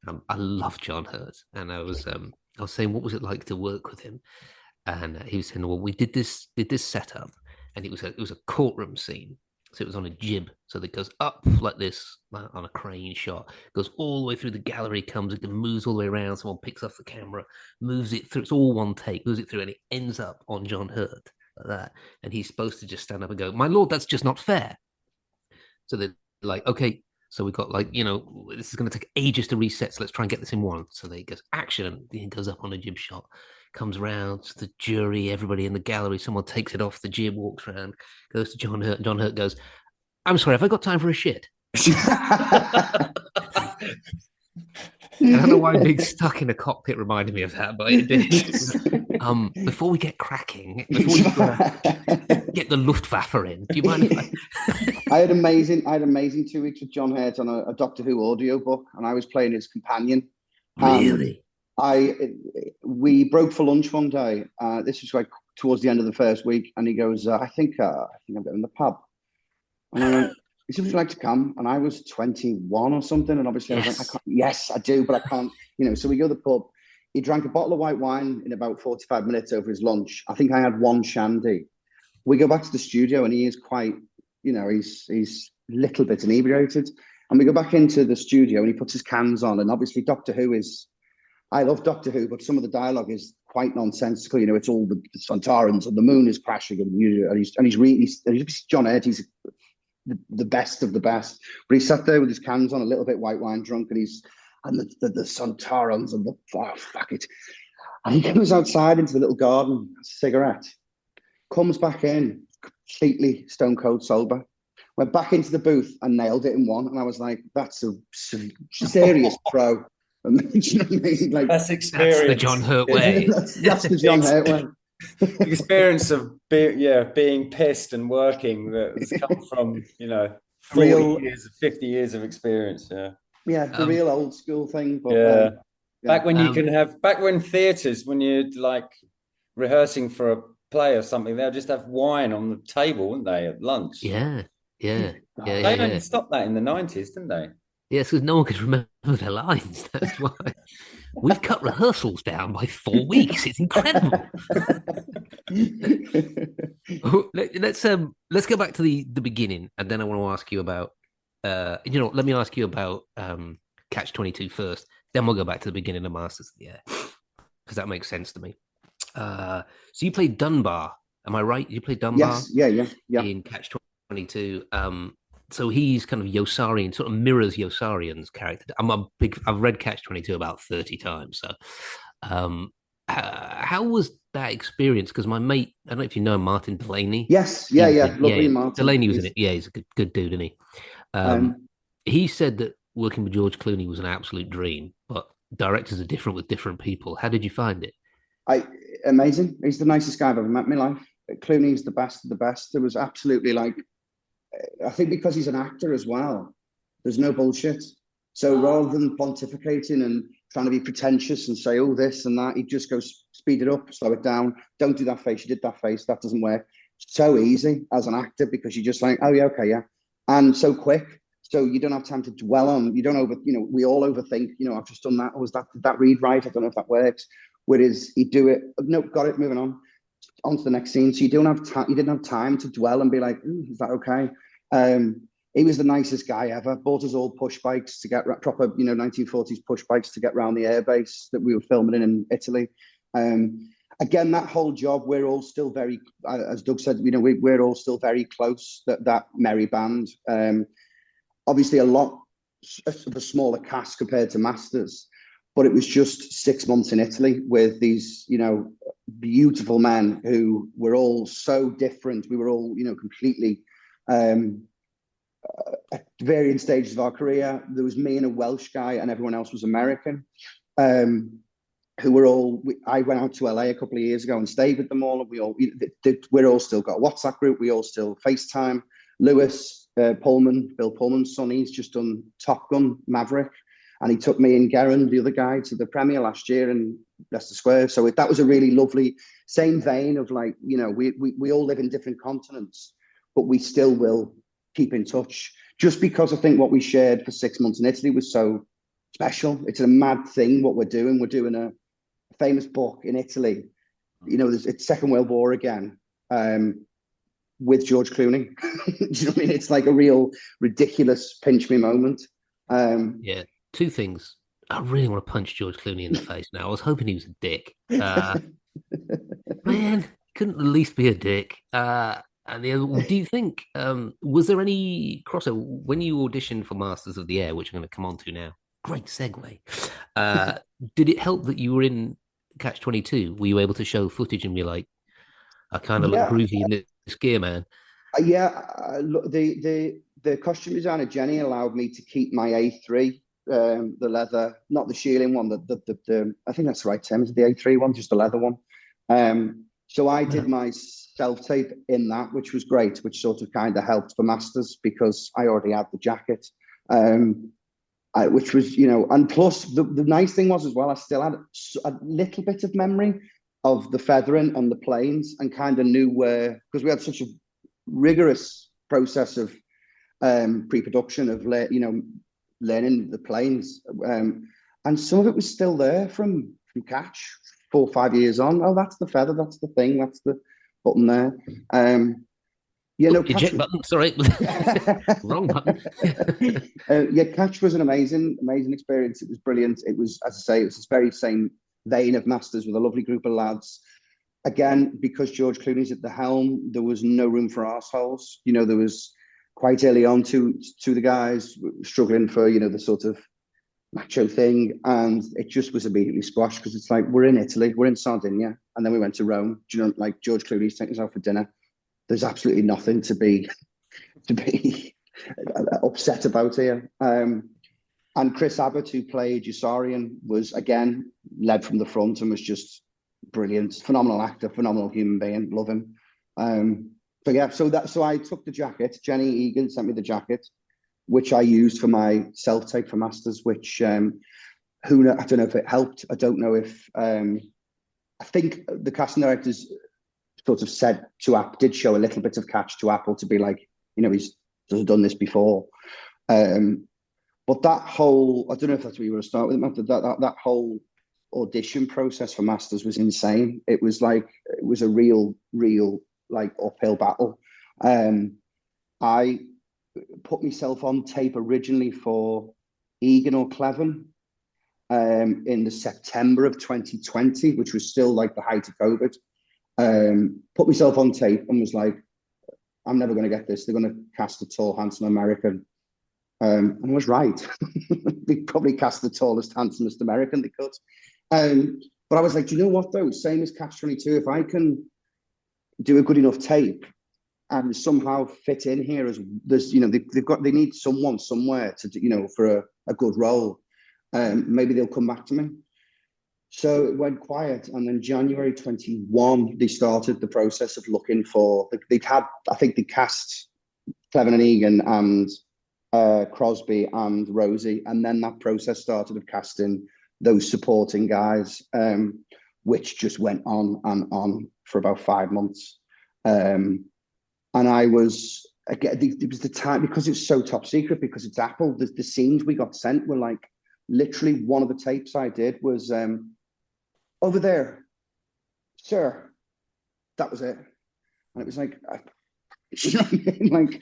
I love John Hurt, and I was saying, what was it like to work with him? And he was saying, well, we did this setup, and it was a courtroom scene. So it was on a jib. So that goes up like this on a crane shot, goes all the way through the gallery, it moves all the way around. Someone picks up the camera, moves it through. It's all one take, moves it through, and it ends up on John Hurt like that. And he's supposed to just stand up and go, "My lord, that's just not fair." So they're like, "Okay, so we've got this is going to take ages to reset. So let's try and get this in one." So they goes action, and it goes up on a jib shot. Comes round to the jury, everybody in the gallery, someone takes it off the jib, walks around, goes to John Hurt. John Hurt goes, "I'm sorry, have I got time for a shit?" I don't know why being stuck in a cockpit reminded me of that, but it did. Before we get cracking, before we get the Luftwaffe in, do you mind if I had amazing 2 weeks with John Hurt on a Doctor Who audio book, and I was playing his companion. Really? We broke for lunch one day. This was like towards the end of the first week, and he goes, "I think I'm going to the pub." And I went, "He said, would you like to come?" And I was 21 or something, and obviously I was like, "I can't." "Yes, I do, but I can't." So we go to the pub. He drank a bottle of white wine in about 45 minutes over his lunch. I think I had one shandy. We go back to the studio, and he is quite, he's a little bit inebriated. And we go back into the studio, and he puts his cans on, and obviously Doctor Who is. I love Doctor Who, but some of the dialogue is quite nonsensical. It's all the Sontarans and the moon is crashing, and he's John Hurt. He's the best of the best. But he sat there with his cans on, a little bit white wine drunk, and the Sontarans and fuck it. And he goes outside into the little garden, a cigarette, comes back in completely stone cold sober. Went back into the booth and nailed it in one, and I was like, "That's a serious pro." Do you know what I mean? Like, that's experience. That's the John Hurt way. that's the John Hurt way. The experience of being pissed and working that has come from 50 years of experience. The real old school thing. But, back when back when theatres, when you're like rehearsing for a play or something, they'll just have wine on the table, wouldn't they, at lunch? Yeah. They only stopped that in the 90s, didn't they? Yes, because no one could remember their lines. That's why we've cut rehearsals down by 4 weeks. It's incredible. Let's go back to the beginning, and then I want to ask you about. Let me ask you about Catch-22 first. Then we'll go back to the beginning of Masters of the Air, because that makes sense to me. So you played Dunbar. Am I right? You played Dunbar? Yes. Yeah. In Catch-22. so he's kind of Yossarian, sort of mirrors Yossarian's character. I've read Catch-22 about 30 times. So, um, how was that experience? Because my mate, I don't know if you know Martin Delaney. Yes, He yeah, was yeah, lovely yeah. Martin. Delaney was in it. Yeah, he's a good dude, isn't he? Um, He said that working with George Clooney was an absolute dream, but directors are different with different people. How did you find it? Amazing. He's the nicest guy I've ever met in my life. Clooney's the best of the best. There was absolutely like, I think because he's an actor as well, there's no bullshit. So rather than pontificating and trying to be pretentious and say, oh, this and that, he just goes, speed it up, slow it down. Don't do that face. You did that face. That doesn't work. So easy as an actor because you're just like, oh, yeah, okay, yeah. And so quick. So you don't have time to dwell on, you don't we all overthink, I've just done that. Did that read right? I don't know if that works. Whereas you do it, nope, got it, moving on to the next scene. So you didn't have time to dwell and be like, is that okay? He was the nicest guy ever. Bought us all push bikes to get proper, 1940s push bikes to get around the airbase that we were filming in Italy. Again, that whole job, we're all still very, as Doug said, we're all still very close. That merry band. Obviously, a lot of a smaller cast compared to Masters, but it was just 6 months in Italy with these, beautiful men who were all so different. We were all, completely at varying stages of our career. There was me and a Welsh guy, and everyone else was American. Who were all. I went out to LA a couple of years ago and stayed with them all, and we're all still got a WhatsApp group. We all still FaceTime. Lewis Pullman, Bill Pullman's son, he's just done Top Gun Maverick, and he took me and Garen, the other guy, to the premiere last year in Leicester Square. So that was a really lovely, same vein of like, we all live in different continents, but we still will keep in touch. Just because I think what we shared for 6 months in Italy was so special. It's a mad thing what we're doing. We're doing a famous book in Italy. It's Second World War again. With George Clooney. Do you know what I mean? It's like a real ridiculous pinch me moment. Yeah, two things. I really want to punch George Clooney in the face now. I was hoping he was a dick. Man, couldn't at least be a dick. And the other, do you think, was there any crossover when you auditioned for Masters of the Air, which I'm going to come on to now? Great segue. Did it help that you were in Catch-22? Were you able to show footage and be like, I kind of look groovy in this gear, man? The costume designer Jenny allowed me to keep my A3, the leather, not the shearling one. The I think that's the right term. Is it the A3 one, just the leather one? So I did my self-tape in that, which was great, which sort of kind of helped for Masters because I already had the jacket. Which was, and plus the nice thing was as well, I still had a little bit of memory of the feathering on the planes and kind of knew where, because we had such a rigorous process of pre-production of, learning the planes. And some of it was still there from Catch 4 or 5 years on. Oh, that's the feather, that's the thing, that's the button there. Eject button, sorry. Wrong button. Catch was an amazing experience. It was brilliant. It was, as I say, it was this very same vein of Masters with a lovely group of lads. Again, because George Clooney's at the helm, there was no room for arseholes. There was quite early on to the guys struggling for, the sort of macho thing. And it just was immediately squashed because it's like, we're in Italy, we're in Sardinia. And then we went to Rome. Like George Clooney's taking us out for dinner. There's absolutely nothing to be upset about here. And Chris Abbott, who played Yossarian, was again led from the front and was just brilliant, phenomenal actor, phenomenal human being. Love him. So I took the jacket. Jenny Egan sent me the jacket, which I used for my self-tape for Masters. Which I don't know if it helped. I don't know if I think the casting directors sort of said to Apple, did show a little bit of Catch to Apple to be like, he's done this before. But that whole, I don't know if that's where you want to start with, Matt, that whole audition process for Masters was insane. It was a real like uphill battle. I put myself on tape originally for Egan or Cleven in the September of 2020, which was still like the height of COVID. Put myself on tape and was like, I'm never going to get this. They're going to cast a tall, handsome American. And I was right. They probably cast the tallest, handsomest American they could. But I was like, do you know what though? Same as Catch-22. If I can do a good enough tape and somehow fit in here as there's, they need someone somewhere to, for a good role. Maybe they'll come back to me. So it went quiet, and then January 21, they started the process of looking for. They cast Cleven and Egan and Crosby and Rosie, and then that process started of casting those supporting guys, which just went on and on for about 5 months. And I was, again, it was the time, because it's so top secret, because it's Apple, the scenes we got sent were like, literally one of the tapes I did was over there, sir. That was it. And it was like, you know what I mean? Like,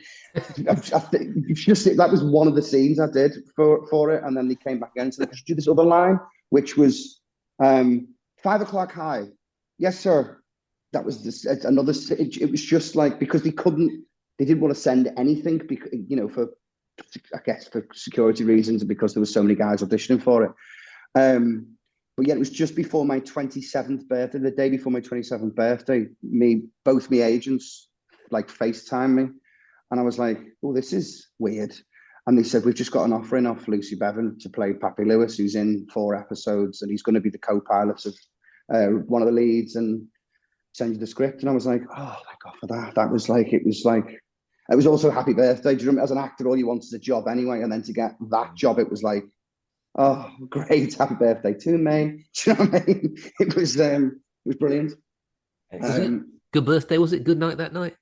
that was one of the scenes I did for it. And then they came back again and said, could you do this other line, which was 5 o'clock high. Yes, sir. That was another. It was just like, because they didn't want to send anything, because, I guess for security reasons, and because there were so many guys auditioning for it. But yeah, it was just before my 27th birthday, the day before my 27th birthday, both my agents like FaceTime me. And I was like, oh, this is weird. And they said, we've just got an offer in off Lucy Bevan to play Pappy Lewis, who's in 4 episodes, and he's going to be the co-pilot of one of the leads, and send you the script. And I was like, oh, thank God for that. It was also happy birthday. Do you remember, as an actor, all you want is a job anyway. And then to get that job, it was like, oh, great, happy birthday to me. Do you know what I mean? It was brilliant. Good birthday, was it? Good night that night?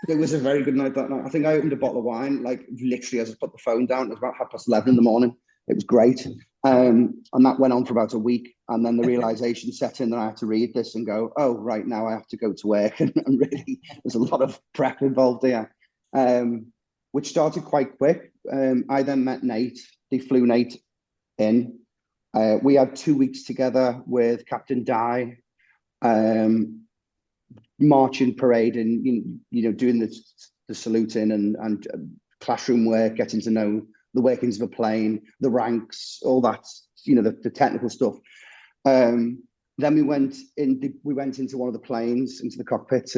It was a very good night that night. I think I opened a bottle of wine, like literally as I put the phone down. It was about 11:30 in the morning. It was great. And that went on for about a week. And then the realization set in that I had to read this and go, oh, right, now I have to go to work. And really, there's a lot of prep involved there, which started quite quick. I then met Nate. They flew Nate in. We had 2 weeks together with Captain Di, marching parade and doing the saluting and classroom work, getting to know the workings of a plane, the ranks, all that, the technical stuff. Then we went into one of the planes, into the cockpit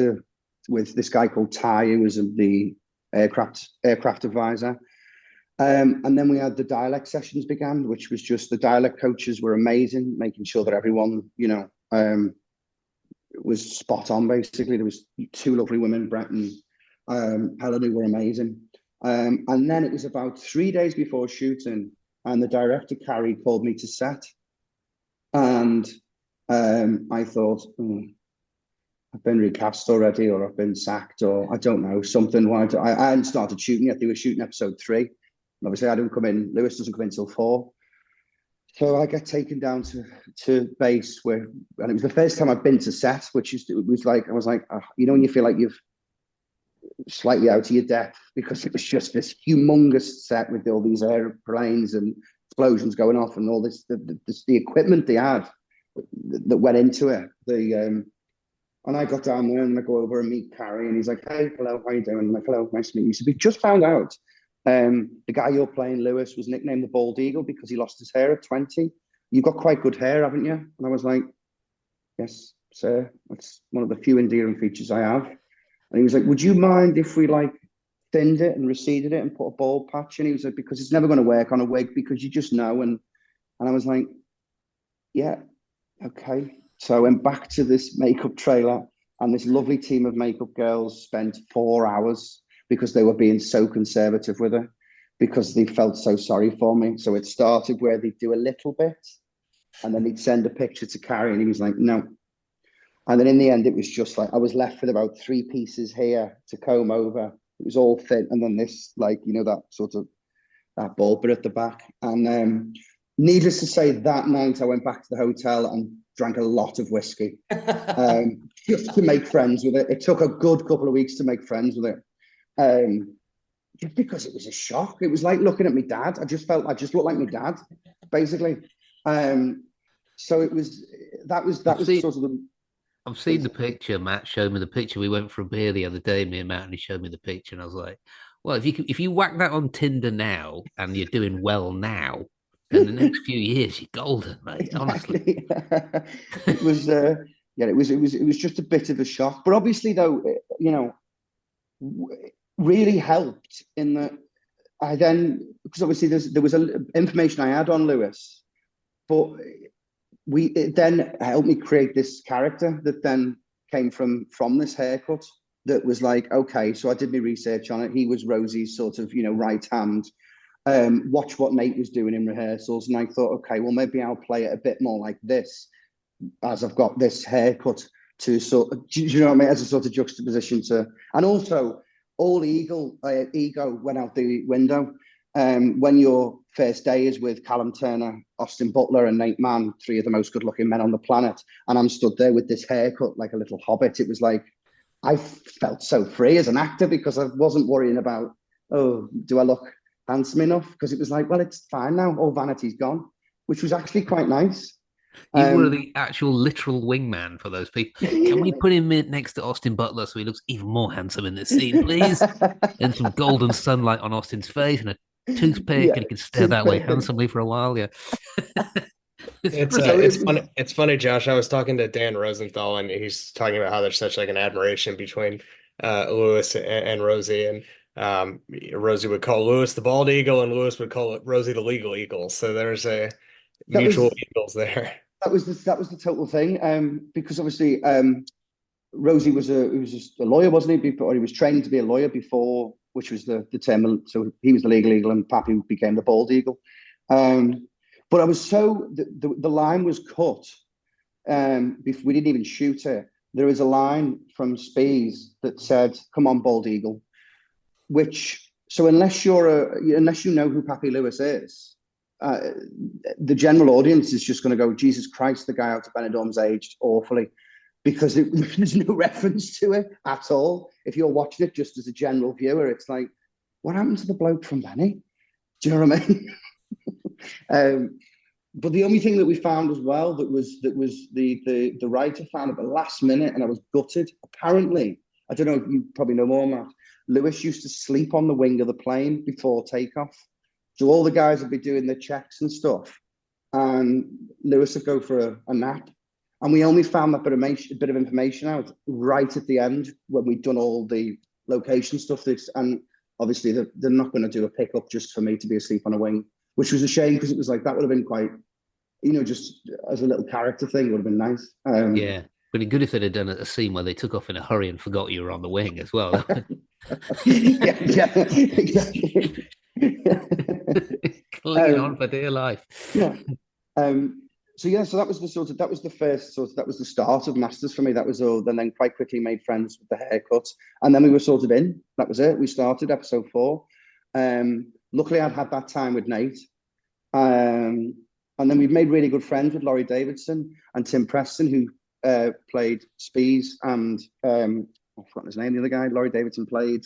with this guy called Ty, who was the aircraft advisor. And then we had the dialect sessions began, which was just, the dialect coaches were amazing, making sure that everyone, was spot on, basically. There was 2 lovely women, Brett and Helen, who were amazing. And then it was about 3 days before shooting, and the director, Carrie, called me to set. And I thought, I've been recast already, or I've been sacked, or I don't know, something. I hadn't started shooting yet. They were shooting episode 3. And obviously, I don't come in, Lewis doesn't come in till 4. So I get taken down to base, and it was the first time I've been to set, I was like, when you feel like you've slightly out of your depth, because it was just this humongous set with all these airplanes and explosions going off and all this, the equipment they had that went into it. And I got down there and I go over and meet Carrie, and he's like, hey, hello, how you doing? I'm like, hello, nice to meet you. He said, we just found out the guy you're playing, Lewis, was nicknamed the Bald Eagle because he lost his hair at 20. You've got quite good hair, haven't you? And I was like, yes, sir. That's one of the few endearing features I have. And he was like, would you mind if we thinned it and receded it and put a bald patch? And he was like, because it's never going to work on a wig, because you just know. And I was like, yeah, okay. So I went back to this makeup trailer, and this lovely team of makeup girls spent 4 hours, because they were being so conservative with her, because they felt so sorry for me. So it started where they'd do a little bit, and then they'd send a picture to Carrie, and he was like, no. And then in the end, it was just like, I was left with about 3 pieces here to comb over. It was all thin. And then this, that sort of, that bald bit at the back. And needless to say, that night I went back to the hotel and drank a lot of whiskey, just to make friends with it. It took a good couple of weeks to make friends with it. Just because it was a shock. It was like looking at my dad. I just looked like my dad, basically. So that was sort of the... I've seen the picture. Matt showed me the picture. We went for a beer the other day, me and Matt, and he showed me the picture, and I was like, "Well, if you whack that on Tinder now, and you're doing well now, then the next few years you're golden, mate. Honestly." Exactly. It was, yeah, it was just a bit of a shock. But obviously, though, really helped in that I then, because obviously there was information I had on Lewis, but it then helped me create this character that then came from this haircut. That was like, okay, so I did my research on it. He was Rosie's sort of, right hand. Watch what Nate was doing in rehearsals, and I thought, okay, well, maybe I'll play it a bit more like this, as I've got this haircut to sort of, do you know what I mean, as a sort of juxtaposition to, and also all ego went out the window. When your first day is with Callum Turner, Austin Butler, and Nate Mann, three of the most good-looking men on the planet, and I'm stood there with this haircut like a little hobbit, it was like, I felt so free as an actor because I wasn't worrying about, oh, do I look handsome enough? Because it was like, well, it's fine now. All vanity's gone, which was actually quite nice. You were the actual literal wingman for those people. Can we put him next to Austin Butler so he looks even more handsome in this scene, please? And some golden sunlight on Austin's face and a toothpick, Yeah, and he can stare that way handsomely for a while. Yeah. It's funny, Josh. I was talking to Dan Rosenthal, and he's talking about how there's such like an admiration between Lewis and Rosie, and Rosie would call Lewis the bald eagle, and Lewis would call Rosie the legal eagle. So there's a mutual eagles there. That was the total thing. Because obviously, Rosie was just a lawyer, wasn't he? Or he was trained to be a lawyer before, which was the term. So he was the legal eagle, and Pappy became the bald eagle. But I was the line was cut. Before we didn't even shoot it. There is a line from Spees that said, "Come on, bald eagle," so unless you know who Pappy Lewis is, the general audience is just going to go, "Jesus Christ, the guy out of Benidorm's aged awfully," because there's no reference to it at all. If you're watching it just as a general viewer, it's like, what happened to the bloke from Benny? Do you know what I mean? But the only thing that we found as well that was the writer found at the last minute, and I was gutted. Apparently, I don't know, you probably know more, Matt. Lewis used to sleep on the wing of the plane before takeoff. So all the guys would be doing their checks and stuff, and Lewis would go for a nap. And we only found that bit of information out right at the end when we'd done all the location stuff. And obviously they're not going to do a pickup just for me to be asleep on a wing, which was a shame because it was like, that would have been quite, just as a little character thing, would have been nice. Yeah. But it'd be good if they'd have done a scene where they took off in a hurry and forgot you were on the wing as well. yeah, exactly. Clinging on for dear life. Yeah. So that was the start of Masters for me. That was all. And then quite quickly made friends with the haircut, and then we were sort of in. That was it. We started episode 4. Luckily, I'd had that time with Nate, and then we've made really good friends with Laurie Davidson and Tim Preston, who played Spees, and I've forgotten his name. The other guy, Laurie Davidson, played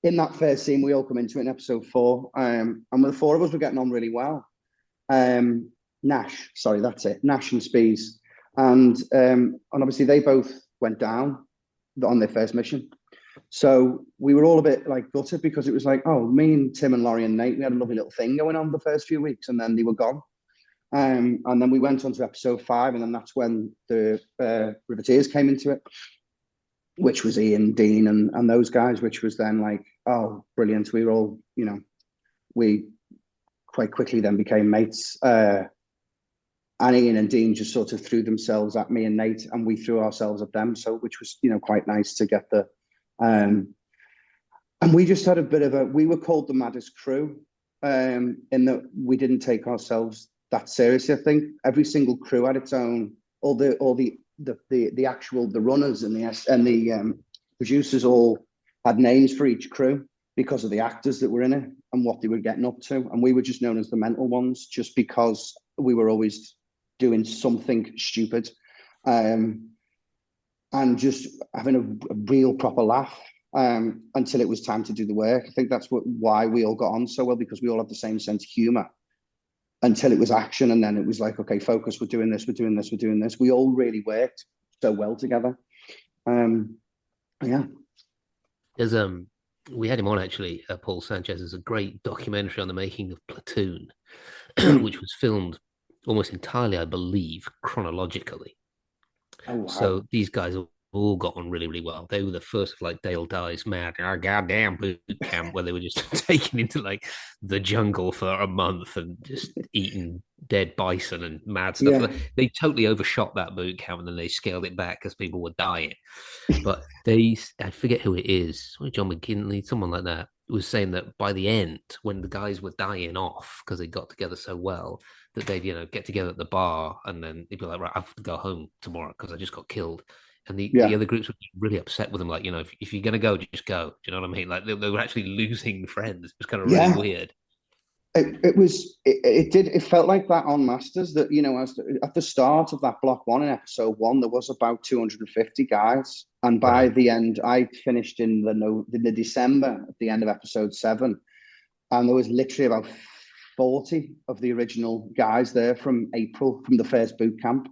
in that first scene. We all come into it in episode 4, and the 4 of us were getting on really well. Nash, sorry, that's it. Nash and Spees, and obviously they both went down on their first mission. So we were all a bit like gutted because it was like, oh, me and Tim and Laurie and Nate, we had a lovely little thing going on the first few weeks, and then they were gone. And then we went on to episode 5, and then that's when the Riveters came into it, which was Ian, Dean, and those guys, which was then like, oh, brilliant. We were all, we quite quickly then became mates. And Ian and Dean just sort of threw themselves at me and Nate, and we threw ourselves at them. So, which was, quite nice to get the, and we just had a bit of we were called the maddest crew, in that we didn't take ourselves that seriously. I think every single crew had its own, all the runners and the producers all had names for each crew because of the actors that were in it and what they were getting up to. And we were just known as the mental ones, just because we were always doing something stupid, and just having a real proper laugh until it was time to do the work. I think that's why we all got on so well, because we all had the same sense of humor until it was action. And then it was like, okay, focus, we're doing this, we're doing this, we're doing this. We all really worked so well together. Yeah. There's we had him on actually. Paul Sanchez. There's a great documentary on the making of Platoon, which was filmed almost entirely, I believe, chronologically. Oh, wow. So these guys have all got on really, really well. They were the first of like Dale Dye's mad, our goddamn boot camp, where they were just taken into like the jungle for a month and just eating dead bison and mad stuff. Yeah. They totally overshot that boot camp and then they scaled it back because people were dying. But I forget who it is, John McKinley, someone like that, was saying that by the end, when the guys were dying off because they got together so well, that they'd get together at the bar and then they'd be like, right, I have to go home tomorrow because I just got killed. And the other groups were really upset with them, like, if you're gonna go, just go. Do you know what I mean? Like they were actually losing friends. It was kind of really weird. It felt like that on Masters, that at the start of that block 1 in episode 1 there was about 250 guys, and by the end I finished in the December at the end of episode 7, and there was literally about 40 of the original guys there from April, from the first boot camp,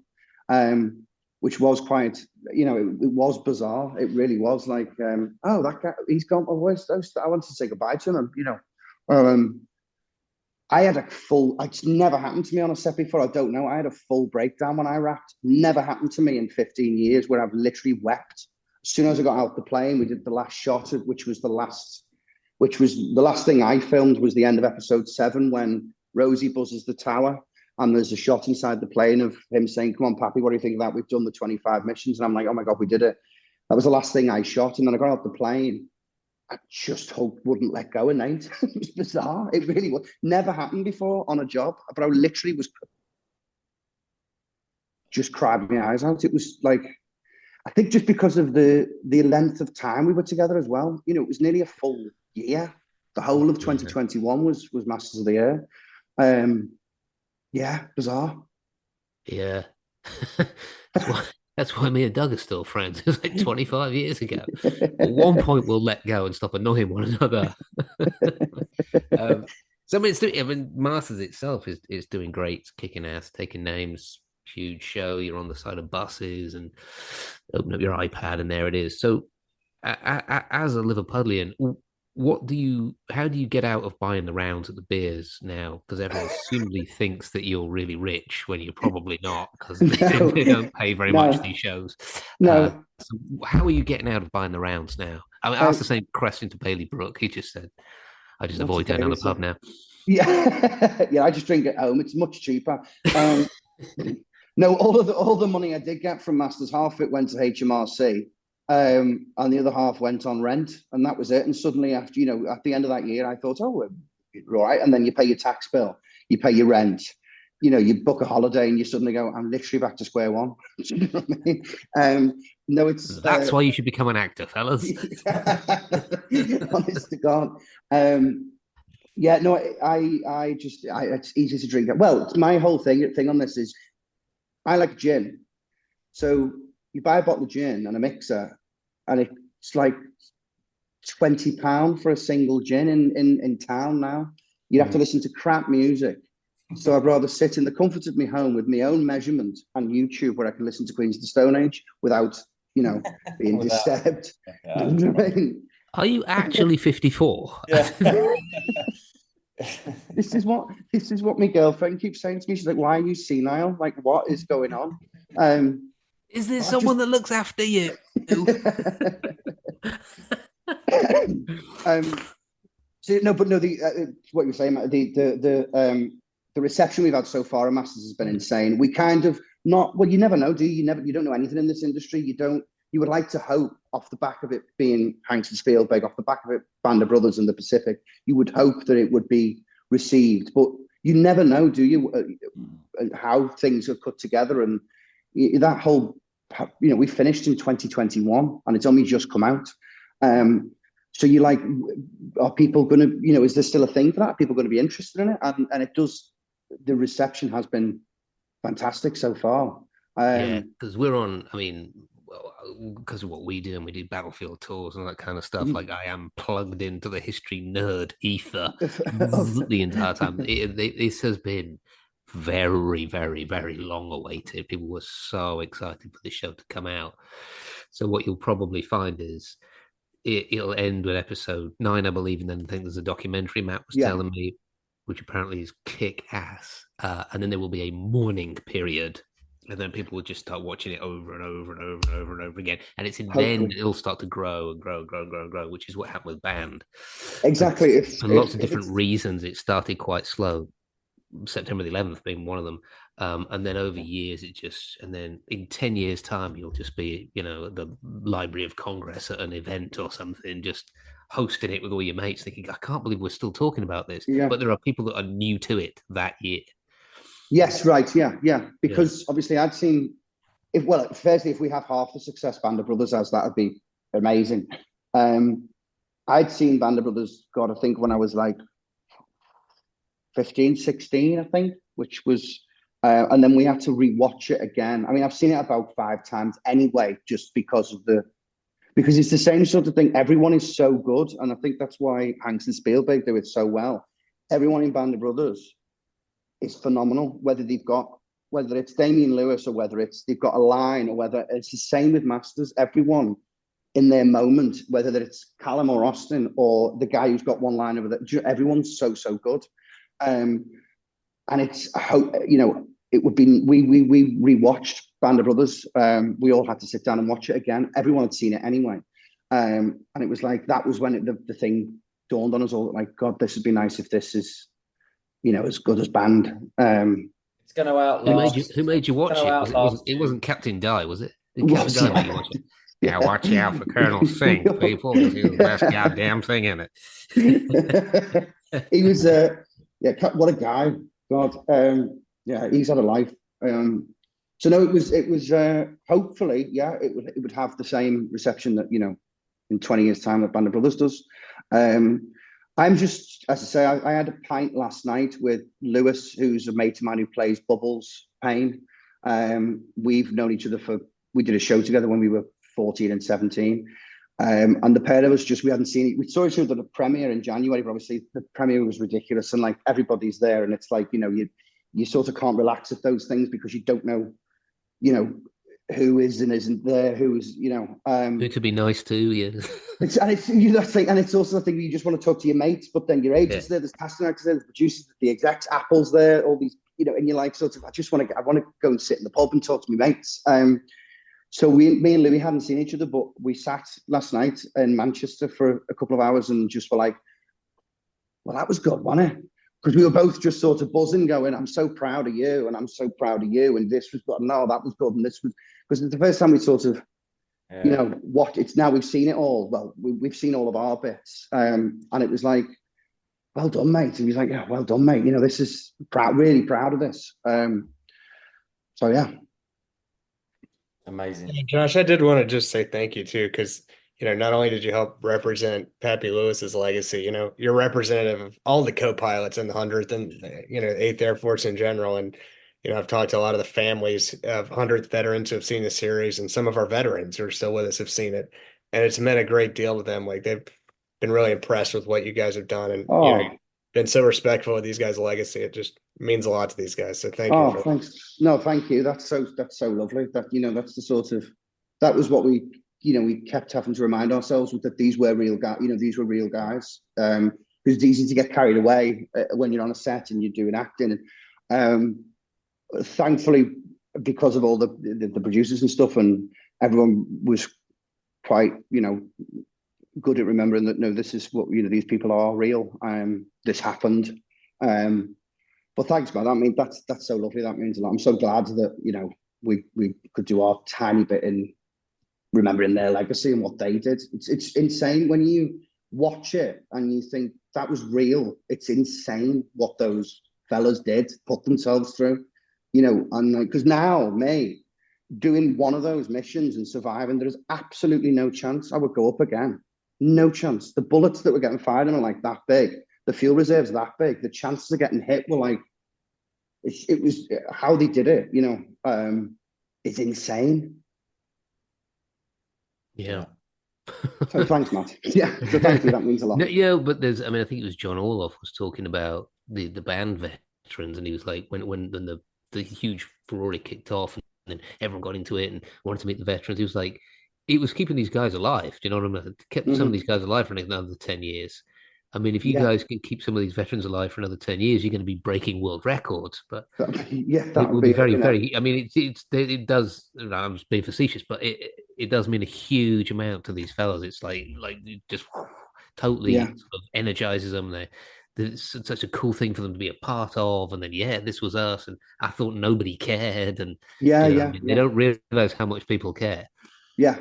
which was quite, it was bizarre. It really was like, oh, that guy, he's gone. I wanted to say goodbye to him. I had it's never happened to me on a set before. I don't know. I had a full breakdown when I wrapped. Never happened to me in 15 years, where I've literally wept. As soon as I got out the plane, we did the last shot, which was the last thing I filmed, was the end of episode 7 when Rosie buzzes the tower. And there's a shot inside the plane of him saying, "Come on, Pappy, what do you think of that? We've done the 25 missions." And I'm like, oh my God, we did it. That was the last thing I shot. And then I got off the plane. I just wouldn't let go of Nate. It was bizarre. It really was. Never happened before on a job. But I literally was just cried my eyes out. It was like, I think just because of the length of time we were together as well. It was nearly a full year. The whole of 2021 was Masters of the Year. Yeah, bizarre. Yeah. That's why me and Doug are still friends. It was like 25 years ago. At one point, we'll let go and stop annoying one another. Masters itself is doing great. It's kicking ass, taking names, huge show. You're on the side of buses and open up your iPad and there it is. So, as a Liverpudlian, how do you get out of buying the rounds at the beers now? Because everyone assumably thinks that you're really rich when you're probably not, because they don't pay very much these shows. No. So how are you getting out of buying the rounds now? I asked the same question to Bailey Brook. He just said, I just avoid going to the pub now. Yeah. Yeah, I just drink at home. It's much cheaper. No, all the money I did get from Masters, half of it went to HMRC. And the other half went on rent, and that was it. And suddenly, after at the end of that year, I thought, oh, we're all right. And then you pay your tax bill, you pay your rent, you book a holiday, and you suddenly go, I'm literally back to square one. Do you know what I mean? No, that's why you should become an actor, fellas. Honest to God. Yeah, no, it's easy to drink. Well, my whole thing on this is, I like gin, so you buy a bottle of gin and a mixer, and it's like £20 for a single gin in town now. You'd have to listen to crap music. So I'd rather sit in the comfort of my home with my own measurement and YouTube, where I can listen to Queens of the Stone Age without, being disturbed. Are you actually 54? Yeah. This is what my girlfriend keeps saying to me. She's like, "Why are you senile? Like, what is going on?" Is there someone that looks after you? What you're saying, the reception we've had so far at Masters has been insane. We kind of you never know, do you? You don't know anything in this industry. You would like to hope, off the back of it being Hanks and Spielberg, off the back of it Band of Brothers and the Pacific, you would hope that it would be received, but you never know, do you? How things are put together, and that whole, we finished in 2021 and it's only just come out. So you're like, are people going to, is there still a thing for that? Are people going to be interested in it? And it does, the reception has been fantastic so far. Yeah, because we're on, because of what we do, and we do battlefield tours and all that kind of stuff, like I am plugged into the history nerd ether the entire time. This has been very, very, very long awaited. People were so excited for the show to come out. So what you'll probably find is it'll end with episode 9, I believe, and then I think there's a documentary Matt was Yeah. telling me, which apparently is kick ass. And then there will be a mourning period, and then people will just start watching it over and over and over and over and over again. And it's then Hopefully. it'll start to grow and grow and grow and grow and grow, which is what happened with Band. Exactly. For lots of different reasons, it started quite slow. September the 11th being one of them. And then over years, and then in 10 years' time, you'll just be, at the Library of Congress at an event or something, just hosting it with all your mates, thinking, I can't believe we're still talking about this. Yeah. But there are people that are new to it that year. Yes, right. Yeah. Because obviously I'd seen, firstly, if we have half the success Band of Brothers has, that would be amazing. I'd seen Band of Brothers, God, I think when I was like 15, 16, I think, which was, and then we had to rewatch it again. I mean, I've seen it about 5 times anyway, just because it's the same sort of thing. Everyone is so good. And I think that's why Hanks and Spielberg do it so well. Everyone in Band of Brothers is phenomenal, whether it's Damian Lewis or whether they've got a line, or whether it's the same with Masters. Everyone in their moment, whether it's Callum or Austin or the guy who's got one line over there, everyone's so good. And it's, it would be, we rewatched Band of Brothers. We all had to sit down and watch it again. Everyone had seen it anyway. And it was like, that was when the thing dawned on us all, like, God, this would be nice if this is, as good as Band. It's going to outlast. Who made you watch it? It wasn't Captain Di, was it? Did Captain Di make you watch it? Yeah, watch out for Colonel Singh, people. He's the best goddamn thing in it. He was, what a guy. God, he's had a life. So no, it was. Hopefully, it would have the same reception that in 20 years' time that Band of Brothers does. I'm just, as I say, I had a pint last night with Lewis, who's a mate of mine who plays Bubbles Payne. We've known each other we did a show together when we were 14 and 17. And the pair of us we hadn't seen it. We saw each other at the premiere in January, but obviously the premiere was ridiculous. And like everybody's there. And it's like, you sort of can't relax at those things because you don't know, who is and isn't there, who's, who to be nice to, yeah. It's also the thing you just want to talk to your mates, but then your agents there, there's casting actors there, there's producers, the execs, Apple's there, all these, and you're like, sort of, I want to go and sit in the pub and talk to my mates. So me and Louis hadn't seen each other, but we sat last night in Manchester for a couple of hours and just were like, well, that was good, wasn't it? Because we were both just sort of buzzing, going, I'm so proud of you, and I'm so proud of you, and this was good, no, that was good, and this was, because it's the first time we sort of, now we've seen it all. Well, we've seen all of our bits, and it was like, well done, mate. And he was like, yeah, well done, mate. This is really proud of this. So yeah. Amazing. Yeah, Josh, I did want to just say thank you too, because not only did you help represent Pappy Lewis's legacy, you're representative of all the co-pilots in the 100th and 8th Air Force in general. And I've talked to a lot of the families of 100th veterans who have seen the series, and some of our veterans who are still with us have seen it, and it's meant a great deal to them. Like, they've been really impressed with what you guys have done, and been so respectful of these guys' legacy. It just means a lot to these guys. So thank you. Thanks. No, thank you. That's so lovely. That that's the sort of, that was what we kept having to remind ourselves with, that these were real guys. These were real guys. Because it's easy to get carried away when you're on a set and you're doing acting. Thankfully, because of all the producers and stuff, and everyone was quite good at remembering that, no, this is what these people are real. This happened. But thanks, man. I mean, that's so lovely. That means a lot. I'm so glad that we could do our tiny bit in remembering their legacy and what they did. It's insane when you watch it and you think that was real. It's insane what those fellas did, put themselves through. And because now, me doing one of those missions and surviving, there is absolutely no chance I would go up again. No chance. The bullets that were getting fired are like that big. The fuel reserves that big. The chances of getting hit were like, it was how they did it. It's insane. Yeah. So thanks, Matt. Yeah. So thank you. That means a lot. No, yeah, but I think it was John Orloff was talking about the band veterans, and he was like, when the huge furore kicked off, and then everyone got into it and wanted to meet the veterans. He was like, it was keeping these guys alive. Do you know what I mean? It kept some of these guys alive for another 10 years. I mean, if you guys can keep some of these veterans alive for another 10 years, you're going to be breaking world records. But that would be very, very. I mean, it does. I'm just being facetious, but it does mean a huge amount to these fellows. It's like just totally sort of energizes them. It's such a cool thing for them to be a part of. And then this was us, and I thought nobody cared. And they don't realize how much people care. Yeah,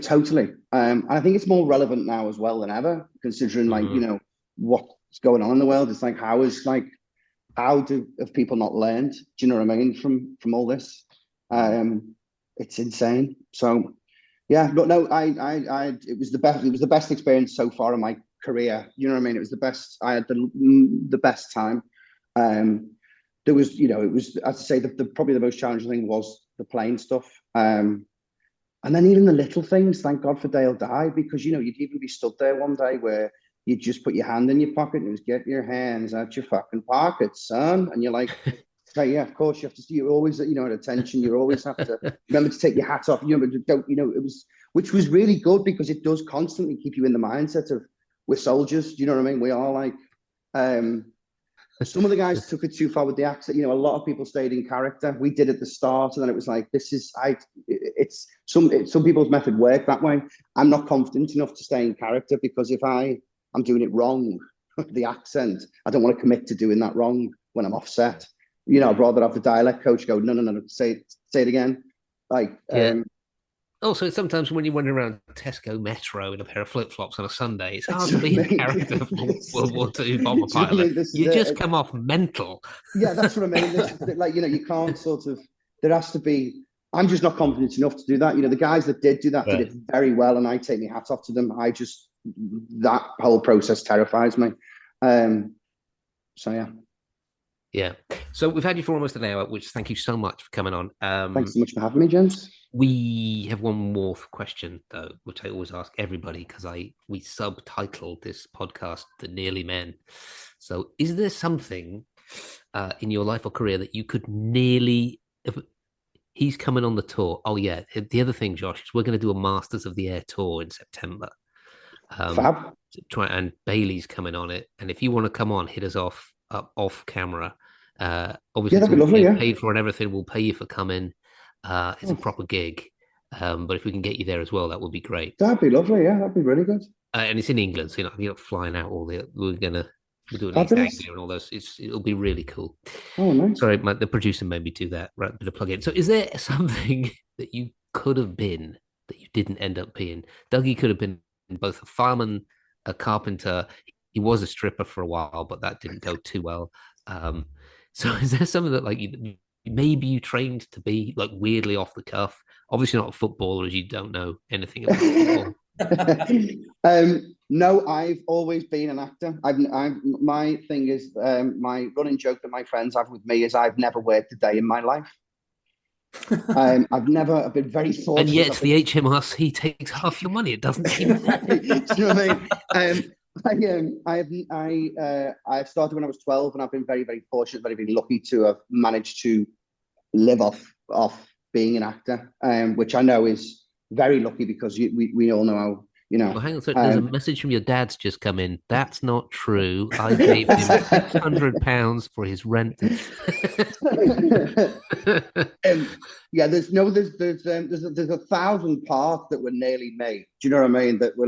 totally. I think it's more relevant now as well than ever, considering what's going on in the world. It's like, how have people not learned? Do you know what I mean from all this? It's insane. So yeah, but no, it was the best. It was the best experience so far in my career. You know what I mean? It was the best. I had the best time. There was, it was, as I say, the probably the most challenging thing was the plane stuff. And then even the little things, thank God for Dale died, because, you'd even be stood there one day where you'd just put your hand in your pocket and it was, get your hands out your fucking pockets, son. And you're like, hey, yeah, of course you have to, you're always, at attention. You always have to remember to take your hat off. It was, which was really good, because it does constantly keep you in the mindset of, we're soldiers. Do you know what I mean? We are like, some of the guys took it too far with the accent. A lot of people stayed in character. We did at the start, and then it was like, it's some people's method work that way. I'm not confident enough to stay in character, because if I'm doing it wrong, the accent, I don't want to commit to doing that wrong when I'm offset. I'd rather have the dialect coach go, no, say it again. Also, sometimes when you're wandering around Tesco Metro in a pair of flip-flops on a Sunday, it's hard to be in character for World War II bomber pilot. You just come off mental. Yeah, that's what I mean. You can't sort of, there has to be, I'm just not confident enough to do that. The guys that did do that did it very well, and I take my hat off to them. That whole process terrifies me. So, yeah. Yeah. So we've had you for almost an hour, which thank you so much for coming on. Thanks so much for having me, James. We have one more question, though, which I always ask everybody, because we subtitled this podcast "The Nearly Men." So, is there something in your life or career that you could nearly? He's coming on the tour. Oh yeah. The other thing, Josh, is we're going to do a Masters of the Air tour in September. Fab. And Bailey's coming on it, and if you want to come on, hit us off camera. Obviously, that'd be lovely. Yeah, paid for and everything. We'll pay you for coming. It's a proper gig, but if we can get you there as well, that would be great. That'd be lovely. Yeah, that'd be really good. And it's in England, so you're not flying out all the. We're doing East Anglia and all those. It'll be really cool. Oh, nice. Sorry, the producer made me do that. Right, bit of plug in. So, is there something that you could have been that you didn't end up being? Dougie could have been both a fireman, a carpenter. He was a stripper for a while, but that didn't go too well. So, is there something that maybe you trained to be weirdly off the cuff? Obviously not a footballer, as you don't know anything about football. No, I've always been an actor. My thing is, my running joke that my friends have with me is I've never worked a day in my life. I've been very fortunate. And yet the HMRC takes half your money. It doesn't seem fair. Do you know what I mean? I started when I was 12, and I've been very, very fortunate, very, very lucky to have managed to live off being an actor, which I know is very lucky, because we all know how, Well, hang on, so there's a message from your dad's just come in. That's not true. I gave him £600 for his rent. Yeah, there's 1,000 parts that were nearly made. Do you know what I mean? That were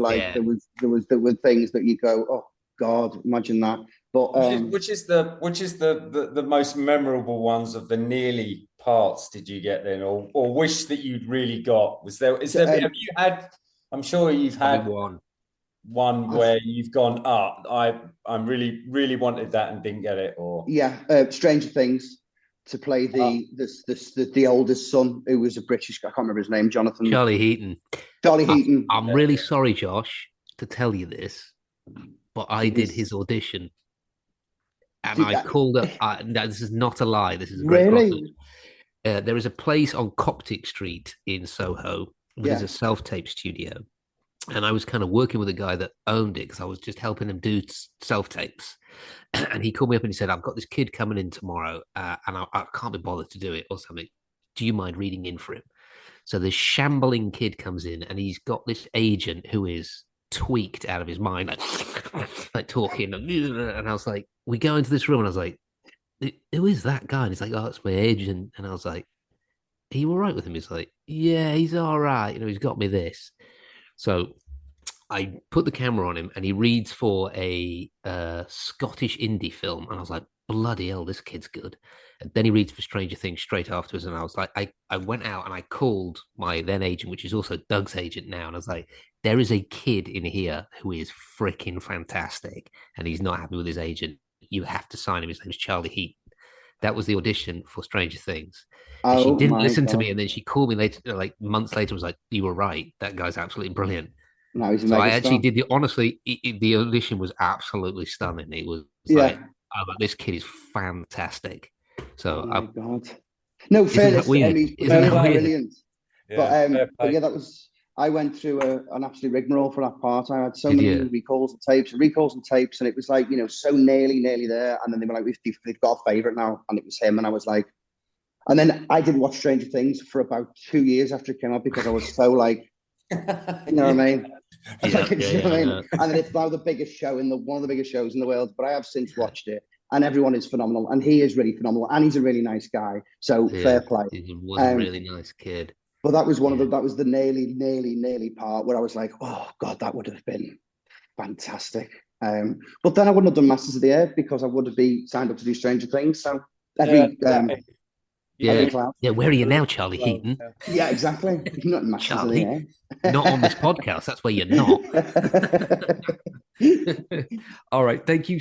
there were things that you go, oh God, imagine that. But which is the most memorable ones of the nearly parts did you get then, or wish that you'd really got? Have you had? I'm sure you've had one where you've gone, I'm really, really wanted that and didn't get it, or Stranger Things, to play the oldest son, who was a British, I can't remember his name, Charlie Heaton. I'm really sorry, Josh, to tell you this, but I did his audition. And I called up. No, this is not a lie. This is a great really. There is a place on Coptic Street in Soho. There's a self-tape studio, And I was kind of working with a guy that owned it because I was just helping him do self-tapes. And he called me up and he said, I've got this kid coming in tomorrow and I can't be bothered to do it or something. Do you mind reading in for him? So this shambling kid comes in and he's got this agent who is tweaked out of his mind, like talking. And I was like, we go into this room and I was like, who is that guy? And he's like, oh, it's my agent. And I was like, are you all right with him? He's like, yeah, he's all right. He's got me this. So I put the camera on him and he reads for a Scottish indie film. And I was like, bloody hell, this kid's good. And then he reads for Stranger Things straight afterwards. And I was like, I went out and I called my then agent, which is also Doug's agent now. And I was like, there is a kid in here who is freaking fantastic. And he's not happy with his agent. You have to sign him. His name's Charlie Heaton. That was the audition for Stranger Things. And she didn't listen to me. And then she called me later, like months later, was like, you were right. That guy's absolutely brilliant. No, he's a So I megastar. actually did the audition was absolutely stunning. It was like, oh, this kid is fantastic. So, oh my God. No, fairness to him, he's brilliant. Yeah, but yeah, I went through an absolute rigmarole for that part. I had so many recalls and tapes, and it was like, so nearly there. And then they were like, we've got a favourite now. And it was him. And I was like, and then I didn't watch Stranger Things for about 2 years after it came out because I was so like, you know what I mean? And then it's now the biggest show one of the biggest shows in the world. But I have since watched it, and everyone is phenomenal, and he is really phenomenal, and he's a really nice guy. So fair play. He was a really nice kid. But that was that was the nearly part where I was like, oh God, that would have been fantastic. But then I wouldn't have done Masters of the Air because I would have been signed up to do Stranger Things. So where are you now, Charlie Heaton? Yeah, exactly. Not Masters Charlie, of the Air. Not on this podcast. That's where you're not. All right. Thank you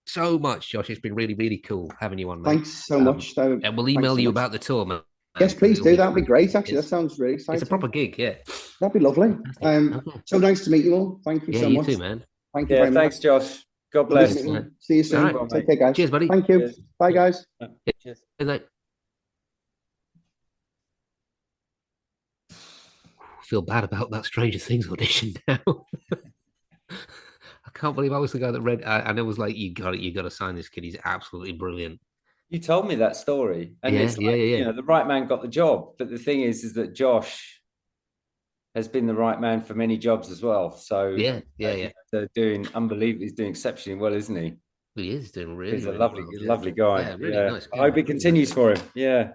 so much, Josh. It's been really, really cool having you on, mate. Thanks so much. And we'll email you about the tour, man. Yes, please do. That'd be great. Actually, that sounds really exciting. It's a proper gig, yeah. That'd be lovely. So nice to meet you all. Thank you so much. Yeah, you too, man. Thank you very much. Thanks, Josh. God bless. See you soon. Right. Take care, guys. Cheers, buddy. Thank you. Cheers. Bye, guys. Cheers. Feel bad about that Stranger Things audition now. I can't believe I was the guy that read and it was like, you got to sign this kid. He's absolutely brilliant. You told me that story, and it's like, the right man got the job. But the thing is that Josh has been the right man for many jobs as well. So they're doing unbelievable. He's doing exceptionally well, isn't he? He is doing really. He's a really lovely guy. Yeah, really nice guy. I hope it continues for him. Yeah.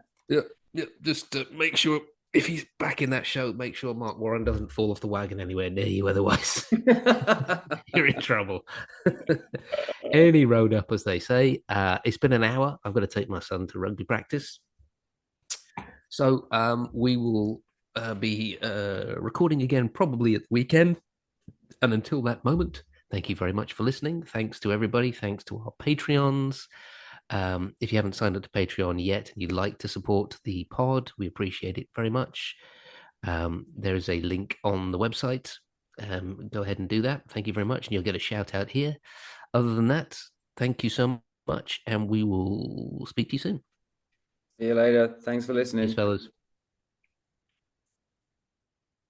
Just make sure if he's back in that show, make sure Mark Warren doesn't fall off the wagon anywhere near you. Otherwise, you're in trouble. Any road up, as they say. It's been an hour. I've got to take my son to rugby practice. So we will be recording again probably at the weekend. And until that moment, thank you very much for listening. Thanks to everybody. Thanks to our Patreons. If you haven't signed up to Patreon yet and you'd like to support the pod, we appreciate it very much. There is a link on the website. Go ahead and do that. Thank you very much. And you'll get a shout out here. Other than that, thank you so much. And we will speak to you soon. See you later. Thanks for listening. Thanks, fellas.